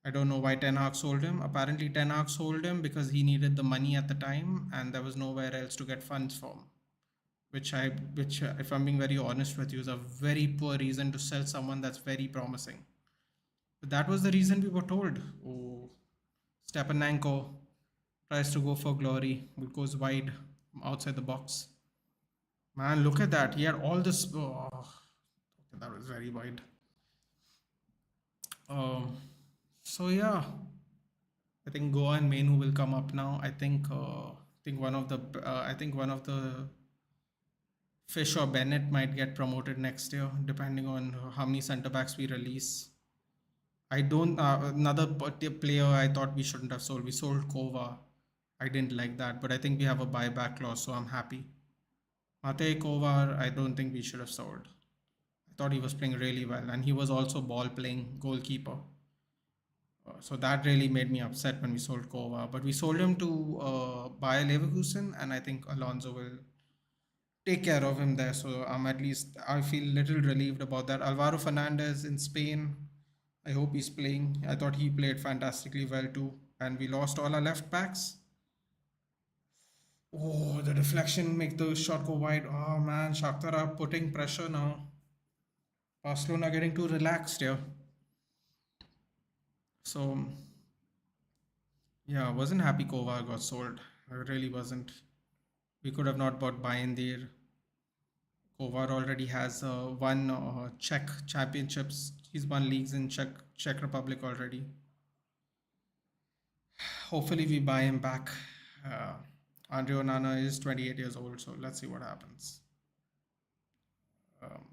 I don't know why Ten Hag sold him. Apparently, Ten Hag sold him because he needed the money at the time and there was nowhere else to get funds from. Which, if I'm being very honest with you, is a very poor reason to sell someone that's very promising. But that was the reason we were told. Oh, Stepanenko tries to go for glory, but goes wide outside the box. Man, look at that. He had all this. Oh, that was very wide. Um, so yeah, I think Goa and Menu will come up now. I think one of the Fish or Bennett might get promoted next year, depending on how many centre backs we release. I don't. Another player I thought we shouldn't have sold. We sold Kova. I didn't like that, but I think we have a buyback clause, so I'm happy. Matej Kovar, I don't think we should have sold. I thought he was playing really well, and he was also ball playing goalkeeper. So that really made me upset when we sold Kova. But we sold him to Bayer Leverkusen, and I think Alonso will take care of him there. So I feel little relieved about that. Alvaro Fernandez in Spain, I hope he's playing. I thought he played fantastically well too. And we lost all our left backs. Oh, the deflection make the shot go wide. Oh man, Shakhtar are putting pressure now. Barcelona getting too relaxed here. So yeah, I wasn't happy Kovar got sold. I really wasn't. We could have not bought Bayern there. Kovar already has won Czech championships. He's won leagues in Czech Republic already. Hopefully we buy him back. Uh, Andre Onana is 28 years old, so let's see what happens. Um,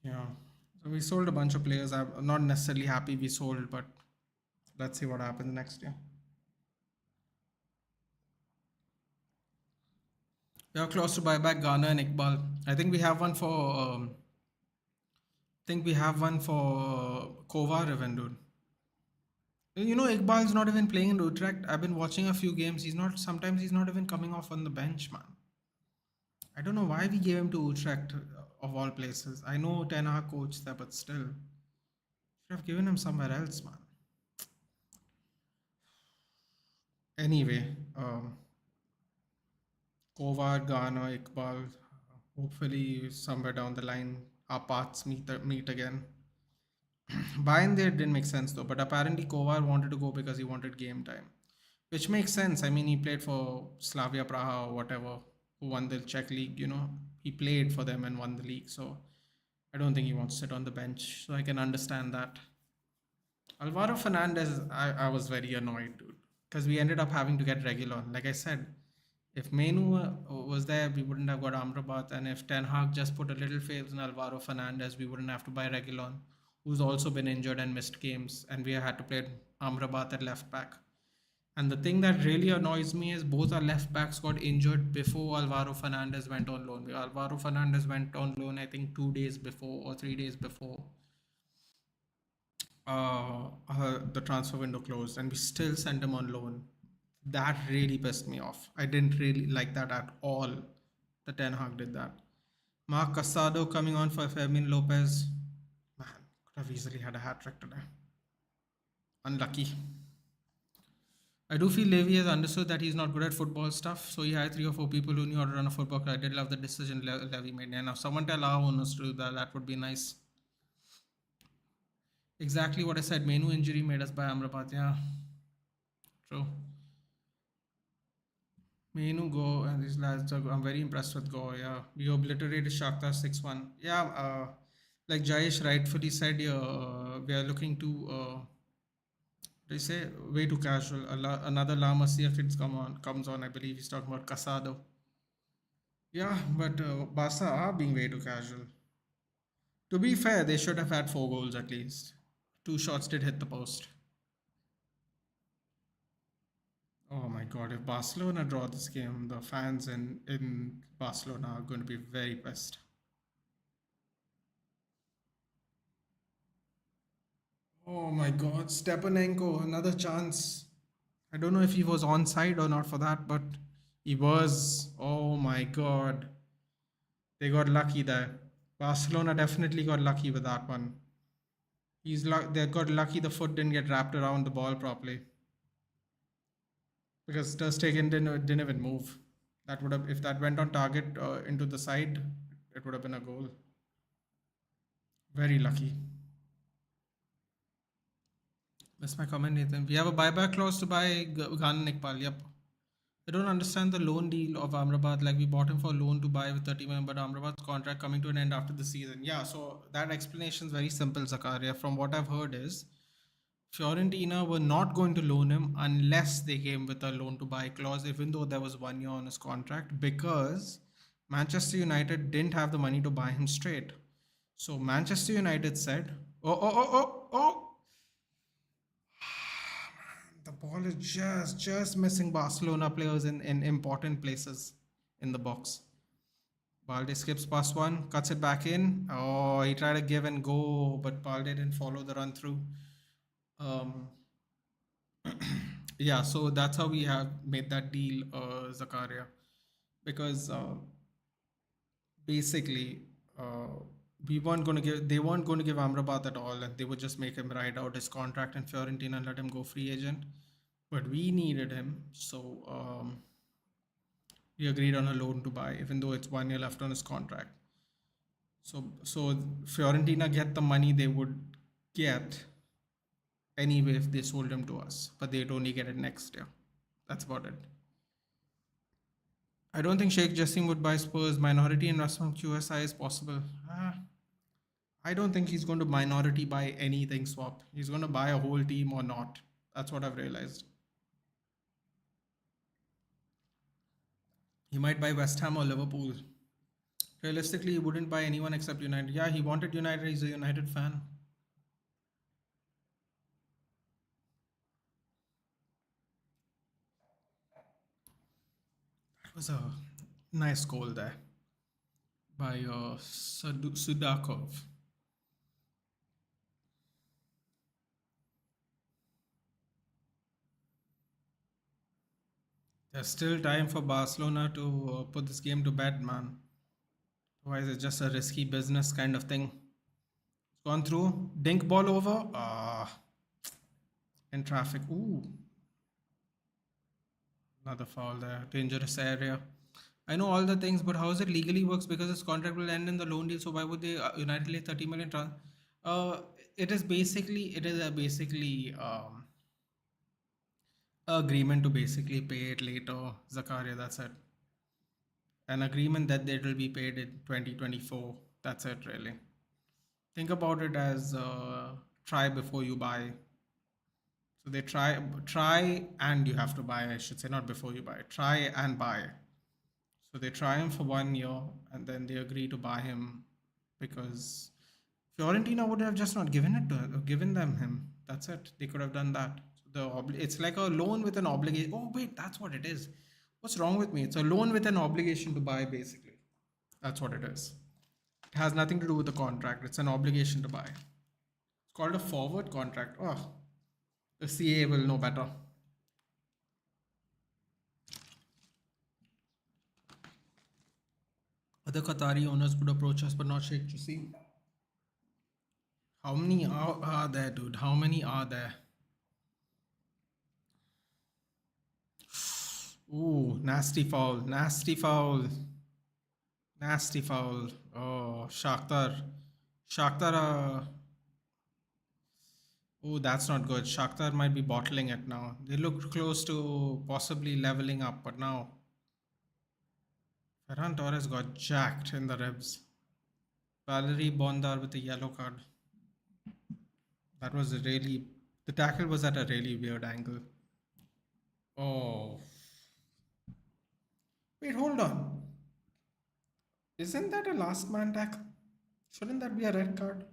yeah, so we sold a bunch of players. I'm not necessarily happy we sold, but let's see what happens next year. We are close to buy back Ghana and Iqbal. I think we have one for. Think we have one for Kovar even, dude. You know, Iqbal's not even playing in Utrecht. I've been watching a few games. He's not. Sometimes he's not even coming off on the bench, man. I don't know why we gave him to Utrecht of all places. I know Ten Hag coach there, but still, should have given him somewhere else, man. Anyway, Kovar, Ghana, Iqbal. Hopefully, somewhere down the line, our paths meet again. Bayern there didn't make sense though, but apparently Kovar wanted to go because he wanted game time, which makes sense. I mean, he played for Slavia Praha or whatever, who won the Czech league. You know, he played for them and won the league, so I don't think he wants to sit on the bench. So I can understand that. Alvaro Fernandez, I was very annoyed, dude, because we ended up having to get Regulon. Like I said, if Menu was there, we wouldn't have got Amrabat, and if Ten Hag just put a little faith in Alvaro Fernandez, we wouldn't have to buy Regulon, who's also been injured and missed games, and we had to play Amrabat at left back. And the thing that really annoys me is both our left backs got injured before Alvaro Fernandez went on loan. Alvaro Fernandez went on loan, I think, 2 days before or 3 days before the transfer window closed, and we still sent him on loan. That really pissed me off. I didn't really like that at all. The Ten Hag did that. Mark Casado coming on for Fermin Lopez. Man, could have easily had a hat trick today. Unlucky. I do feel Levy has understood that he's not good at football stuff, so he had 3 or 4 people who knew how to run a football club. I did love the decision Levy made. And now someone tell our owners to do that. That would be nice. Exactly what I said. Menu injury made us buy Amrabat. Yeah, true. Menu go and these lads are, I'm very impressed with Go. Yeah, we obliterated Shakhtar 6-1. Yeah, like Jayesh rightfully said, we are looking to they say way too casual. Another Lama CF comes on. I believe he's talking about Casado. Yeah, but Barca are being way too casual. To be fair, they should have had 4 goals at least. 2 shots did hit the post. Oh my God, if Barcelona draw this game, the fans in Barcelona are going to be very pissed. Oh my God, Stepanenko, another chance. I don't know if he was onside or not for that, but he was. Oh my God. They got lucky there. Barcelona definitely got lucky with that one. They got lucky the foot didn't get wrapped around the ball properly because Ter Stegen didn't even move. That would have, if that went on target into the side, it would have been a goal. Very lucky. That's my comment, Nathan. We have a buyback clause to buy Ghan Nikpal. Yep. I don't understand the loan deal of Amrabat. Like we bought him for a loan to buy with 30 million, but Amrabat's contract coming to an end after the season. Yeah, so that explanation is very simple, Zakaria. From what I've heard is Fiorentina were not going to loan him unless they came with a loan to buy clause, even though there was 1 year on his contract, because Manchester United didn't have the money to buy him straight. So Manchester United said, oh, the ball is just missing Barcelona players in important places in the box. Balde skips past one, cuts it back in. Oh, he tried to give and go, but Balde didn't follow the run through. Um, yeah, so that's how we have made that deal, Zakaria, because basically uh, they weren't going to give Amrabat at all, and they would just make him ride out his contract in Fiorentina and let him go free agent. But we needed him, so we agreed on a loan to buy, even though it's 1 year left on his contract. So Fiorentina get the money they would get anyway if they sold him to us, but they'd only get it next year. That's about it. I don't think Sheikh Jassim would buy Spurs. Minority investment QSI is possible. I don't think he's going to minority buy anything swap. He's going to buy a whole team or not. That's what I've realized. He might buy West Ham or Liverpool. Realistically, he wouldn't buy anyone except United. Yeah, he wanted United. He's a United fan. That was a nice goal there by Sudakov. There's still time for Barcelona to put this game to bed, man. Otherwise, it's just a risky business kind of thing. It's gone through. Dink ball over. In traffic. Ooh. Another foul there. Dangerous area. I know all the things, but how is it legally works? Because his contract will end in the loan deal. So why would they United lay 30 million? It is basically agreement to basically pay it later, Zakaria. That's it. An agreement that it will be paid in 2024. That's it, really. Think about it as try before you buy. So they try and you have to buy. I should say not before you buy. Try and buy. So they try him for 1 year and then they agree to buy him because Fiorentina would have just not given them him. That's it. They could have done that. It's like a loan with an obligation. Oh wait, that's what it is. What's wrong with me? It's a loan with an obligation to buy, basically. That's what it is. It has nothing to do with the contract. It's an obligation to buy. It's called a forward contract. Oh, the CA will know better. Other Qatari owners would approach us, but not Sheikh Jassim. How many are there, dude? How many are there? Ooh, nasty foul, nasty foul, nasty foul. Oh, Shakhtar. Oh, that's not good. Shakhtar might be bottling it now. They look close to possibly leveling up, but now Ferran Torres got jacked in the ribs. Valerie Bondar with a yellow card. That was the tackle was at a really weird angle. Oh, wait, hold on. Isn't that a last man tackle? Shouldn't that be a red card?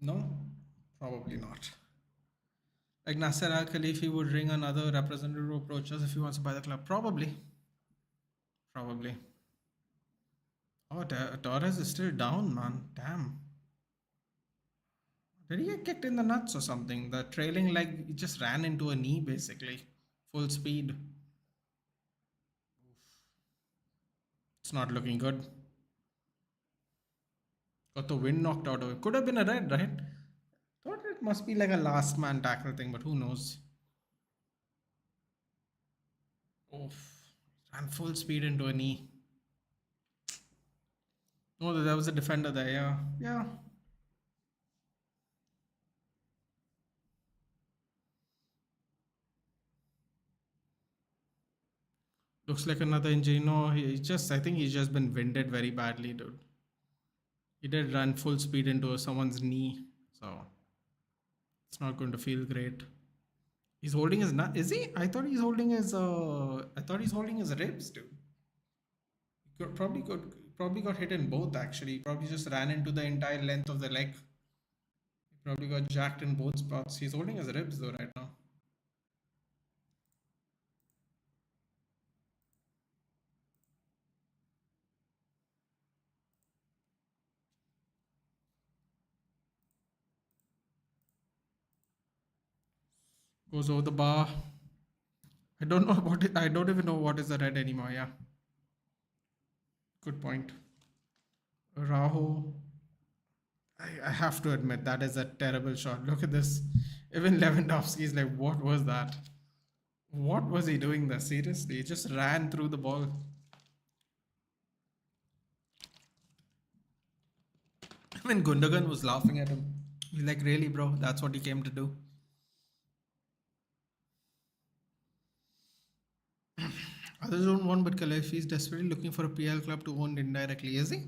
No, probably not. Like Nasser Al Khalifi would ring another representative to approach us if he wants to buy the club. Probably. Probably. Oh, Torres is still down, man. Damn. Did he get kicked in the nuts or something? The trailing leg, he just ran into a knee basically. Full speed. It's not looking good. Got the wind knocked out of it. Could have been a red, right? Thought it must be like a last man tackle thing, but who knows? Oof. Ran full speed into a knee. Oh, there was a defender there, yeah. Yeah. Looks like another injury. No, I think he's just been winded very badly, dude. He did run full speed into someone's knee, so it's not going to feel great. He's holding his nut. Is he? I thought he's holding his. I thought he's holding his ribs, dude. Probably got hit in both. Actually, probably just ran into the entire length of the leg. He probably got jacked in both spots. He's holding his ribs though right now. Goes over the bar. I don't know what it, I don't even know what is the red anymore. Yeah. Good point. Raho. I have to admit that is a terrible shot. Look at this. Even Lewandowski is like, what was that? What was he doing there? Seriously, he just ran through the ball. Even Gundogan was laughing at him. He's like, really, bro? That's what he came to do. Others don't want, but Khalifi is desperately looking for a PL club to own indirectly. Is he?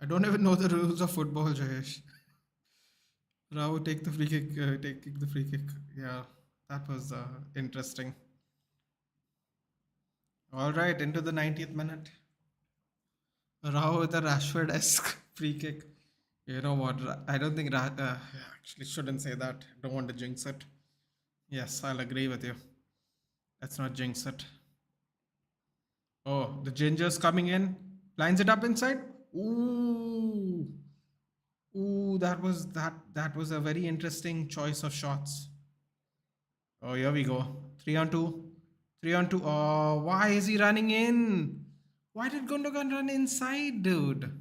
I don't even know the rules of football, Jayesh. Rao, take the free kick. Take the free kick. Yeah, that was interesting. All right, into the 90th minute. Rao with a Rashford-esque free kick. You know what? I don't think actually shouldn't say that. Don't want to jinx it. Yes, I'll agree with you. Let's not jinx it. Oh, the ginger's coming in. Lines it up inside. Ooh. Ooh, that was a very interesting choice of shots. Oh, here we go. 3 on 2. 3 on 2. Oh, why is he running in? Why did Gundogan run inside, dude?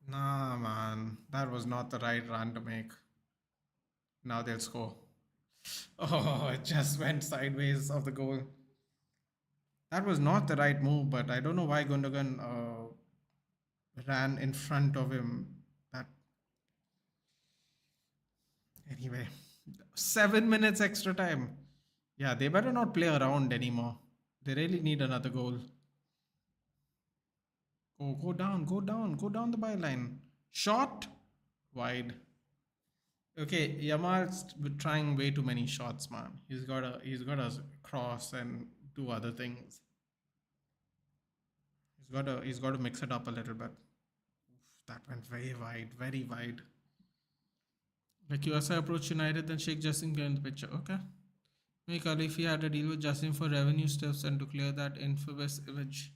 Nah, man. That was not the right run to make. Now they'll score. Oh, it just went sideways of the goal. That was not the right move, but I don't know why Gundogan ran in front of him. That anyway, 7 minutes extra time. Yeah, they better not play around anymore. They really need another goal. Oh, go down, go down, go down the byline. Shot wide. Okay, Yamal's trying way too many shots, man. He's got a cross and do other things. He's got to mix it up a little bit. Oof, that went very wide, very wide. Like USA approached United, then Sheikh Jassim came in the picture. Okay. Make Khalifi had a deal with Jassim for revenue stuffs and to clear that infamous image.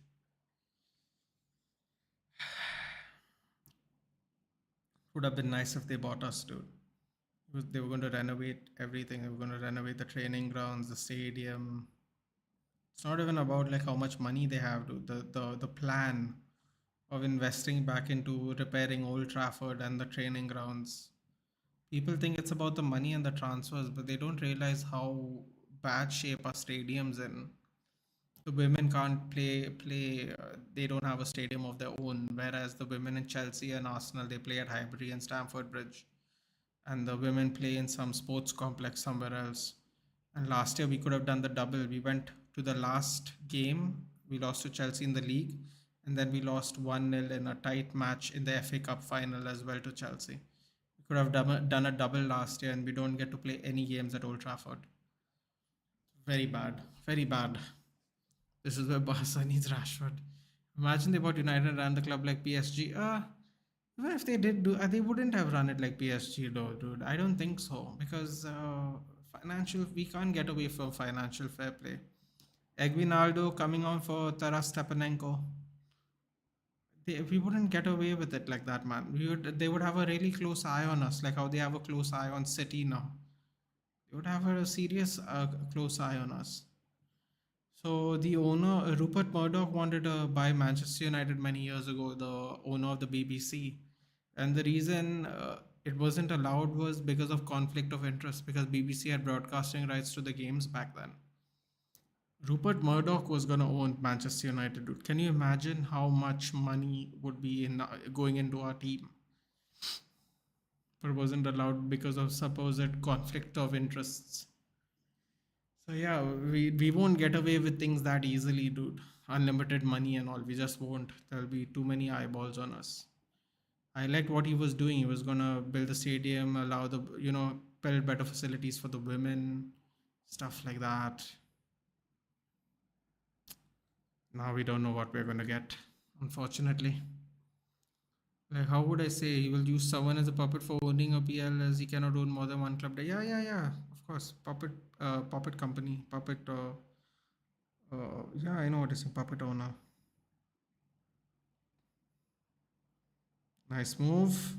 Would have been nice if they bought us, dude. They were going to renovate everything. They were going to renovate the training grounds, the stadium. It's not even about like how much money they have. Dude. The plan of investing back into repairing Old Trafford and the training grounds. People think it's about the money and the transfers, but they don't realize how bad shape our stadiums in. The women can't play. They don't have a stadium of their own. Whereas the women in Chelsea and Arsenal, they play at Highbury and Stamford Bridge, and the women play in some sports complex somewhere else. And last year we could have done the double. We went to the last game. We lost to Chelsea in the league, and then we lost 1-0 in a tight match in the FA Cup final as well to Chelsea. We could have done a double last year, and we don't get to play any games at Old Trafford. Very bad. Very bad. This is where Barca needs Rashford. Imagine they bought United and ran the club like PSG. Even if they did do, they wouldn't have run it like PSG, though, dude. I don't think so because we can't get away from financial fair play. Egwinaldo coming on for Taras Stepanenko. We wouldn't get away with it like that, man. They would have a really close eye on us, like how they have a close eye on City now. They would have a serious close eye on us. So the owner, Rupert Murdoch, wanted to buy Manchester United many years ago. The owner of the BBC, and the reason it wasn't allowed was because of conflict of interest. Because BBC had broadcasting rights to the games back then. Rupert Murdoch was gonna own Manchester United, dude. Can you imagine how much money would be in going into our team? But it wasn't allowed because of supposed conflict of interests. So yeah, we won't get away with things that easily, dude. Unlimited money and all, we just won't. There'll be too many eyeballs on us. I liked what he was doing. He was gonna build a stadium, allow the build better facilities for the women, stuff like that. Now we don't know what we're gonna get, unfortunately. Like, how would I say? He will use someone as a puppet for owning a PL as he cannot own more than one club. Yeah, yeah, yeah. Of course, puppet company, puppet. Yeah, I know what is a puppet owner. Nice move.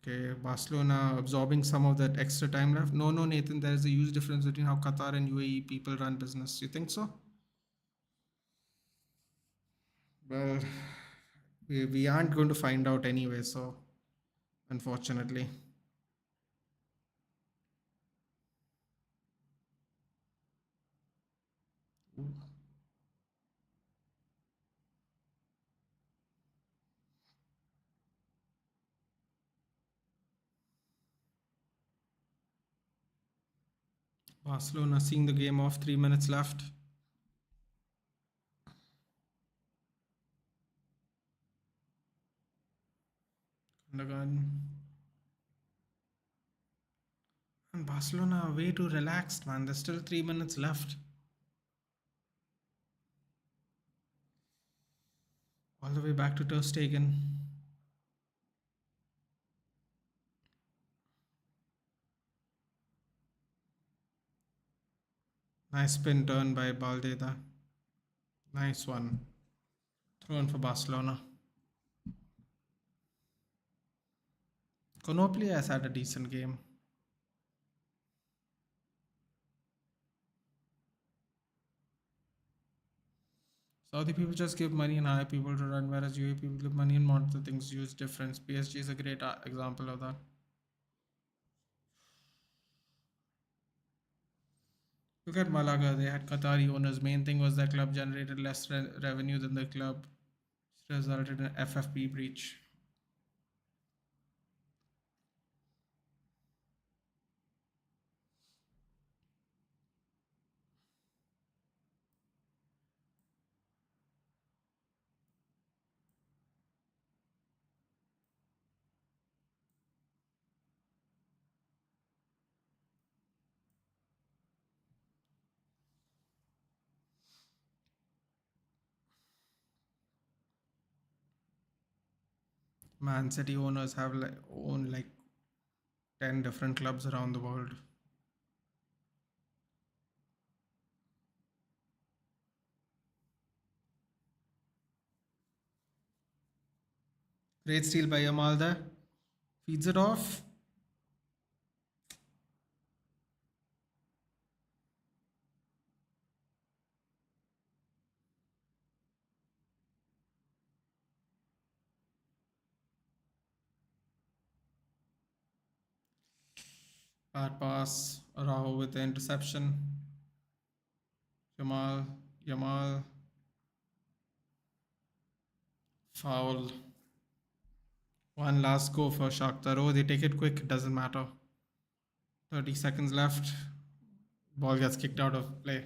Okay, Barcelona absorbing some of that extra time left. No, no, Nathan. There is a huge difference between how Qatar and UAE people run business. You think so? Well, we aren't going to find out anyway. So, unfortunately. Barcelona seeing the game off. 3 minutes left. Gundogan. And Barcelona are way too relaxed, man. There's still 3 minutes left. All the way back to Ter Stegen. Nice spin turn by Baldeda. Nice one. Thrown for Barcelona. Konopli has had a decent game. Saudi people just give money and hire people to run, whereas UAE people give money and monitor things. Use difference. PSG is a great example of that. Look at Malaga. They had Qatari owners. Main thing was their club generated less revenue than the club, which resulted in FFP breach. Man City owners have own like 10 different clubs around the world. Great steal by Yamal there. Feeds it off. Bad pass. Araujo with the interception. Yamal. Foul. One last go for Shakhtar. Oh, they take it quick. It doesn't matter. 30 seconds left. Ball gets kicked out of play.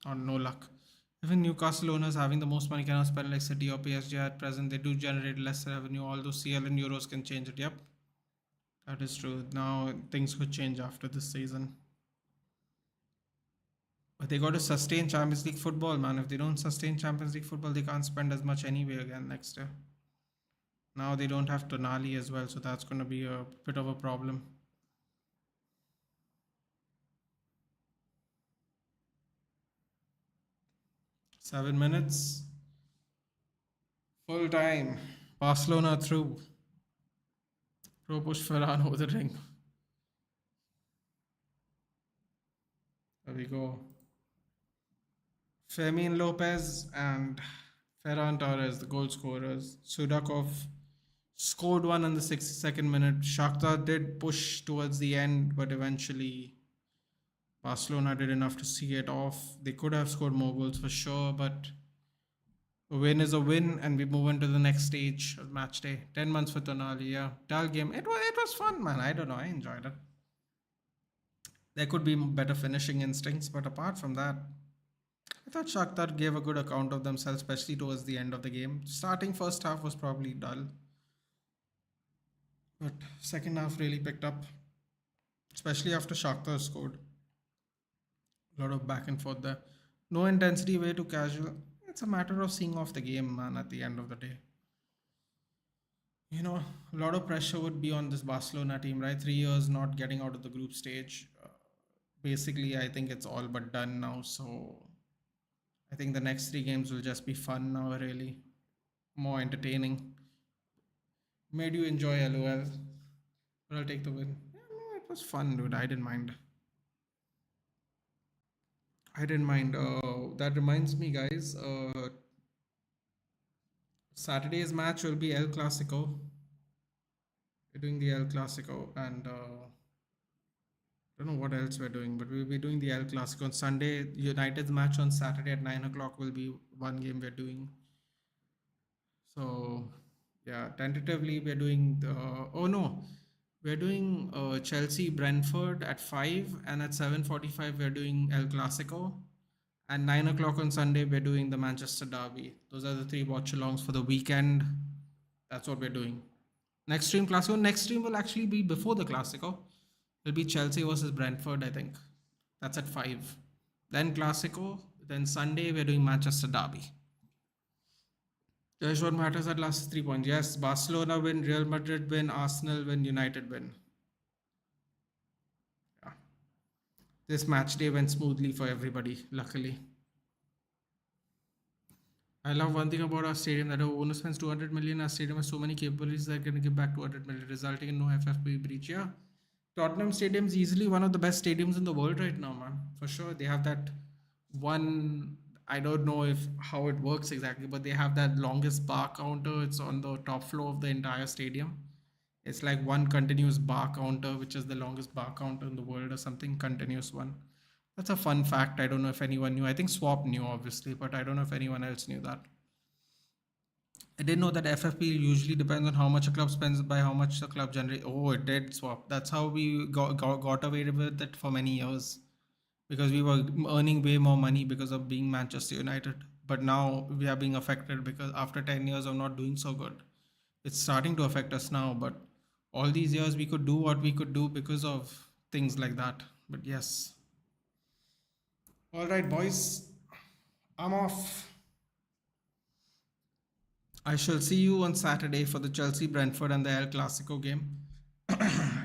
Or no luck. Even Newcastle owners having the most money cannot spend like City or PSG at present. They do generate less revenue, although CL and Euros can change it. Yep, that is true. Now things could change after this season. But they got to sustain Champions League football, man. If they don't sustain Champions League football, they can't spend as much anyway again next year. Now they don't have Tonali as well, so that's going to be a bit of a problem. Seven minutes. Full time. Barcelona through. Pro push Ferran over the ring. There we go. Fermin Lopez and Ferran Torres, the goal scorers. Sudakov scored one in the 62nd minute. Shakhtar did push towards the end, but eventually Barcelona did enough to see it off. They could have scored more goals for sure, but a win is a win, and we move into the next stage of match day. 10 months for Tonali, yeah. Dull game. It was fun, man. I don't know. I enjoyed it. There could be better finishing instincts, but apart from that, I thought Shakhtar gave a good account of themselves, especially towards the end of the game. Starting first half was probably dull, but second half really picked up, especially after Shakhtar scored. A lot of back and forth there. No intensity, way too casual. It's a matter of seeing off the game, man, at the end of the day. A lot of pressure would be on this Barcelona team, right? 3 years not getting out of the group stage. Basically, I think it's all but done now. So I think the next three games will just be fun now, really. More entertaining. Made you enjoy LOL. But I'll take the win. Yeah, no, it was fun, dude. I didn't mind. I didn't mind. That reminds me, guys. Saturday's match will be El Clasico. We're doing the El Clasico, and I don't know what else we're doing, but we'll be doing the El Clasico on Sunday. United's match on Saturday at 9 o'clock will be one game we're doing. So, yeah, tentatively we're doing the. Oh no, we're doing Chelsea Brentford at 5, and at 7:45 we're doing El Clasico. And 9 o'clock on Sunday, we're doing the Manchester Derby. Those are the three watch-alongs for the weekend. That's what we're doing. Next stream Clasico. Next stream will actually be before the Clasico. It'll be Chelsea versus Brentford, I think. That's at 5. Then Clasico. Then Sunday, we're doing Manchester Derby. Just what matters at last 3 points. Yes, Barcelona win, Real Madrid win, Arsenal win, United win. Yeah. This match day went smoothly for everybody, luckily. I love one thing about our stadium, that our owner spends 200 million. Our stadium has so many capabilities that can give back 200 million, resulting in no FFP breach. Yeah. Tottenham Stadium is easily one of the best stadiums in the world right now, man. For sure. They have that one, I don't know if how it works exactly, but they have that longest bar counter. It's on the top floor of the entire stadium. It's like one continuous bar counter, which is the longest bar counter in the world or something, continuous one. That's a fun fact. I don't know if anyone knew. I think Swap knew, obviously, but I don't know if anyone else knew that. I didn't know that FFP usually depends on how much a club spends by how much the club generates. Oh, it did Swap. That's how we got away with it for many years, because we were earning way more money because of being Manchester United. But now we are being affected because after 10 years of not doing so good, it's starting to affect us now. But all these years we could do what we could do because of things like that. But yes. All right, boys. I'm off. I shall see you on Saturday for the Chelsea Brentford and the El Clasico game.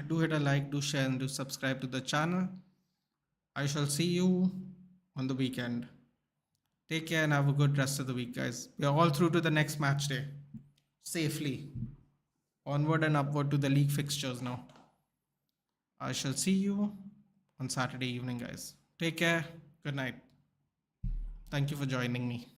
Do hit a like, do share, and do subscribe to the channel. I shall see you on the weekend. Take care and have a good rest of the week, guys. We are all through to the next match day. Safely. Onward and upward to the league fixtures now. I shall see you on Saturday evening, guys. Take care. Good night. Thank you for joining me.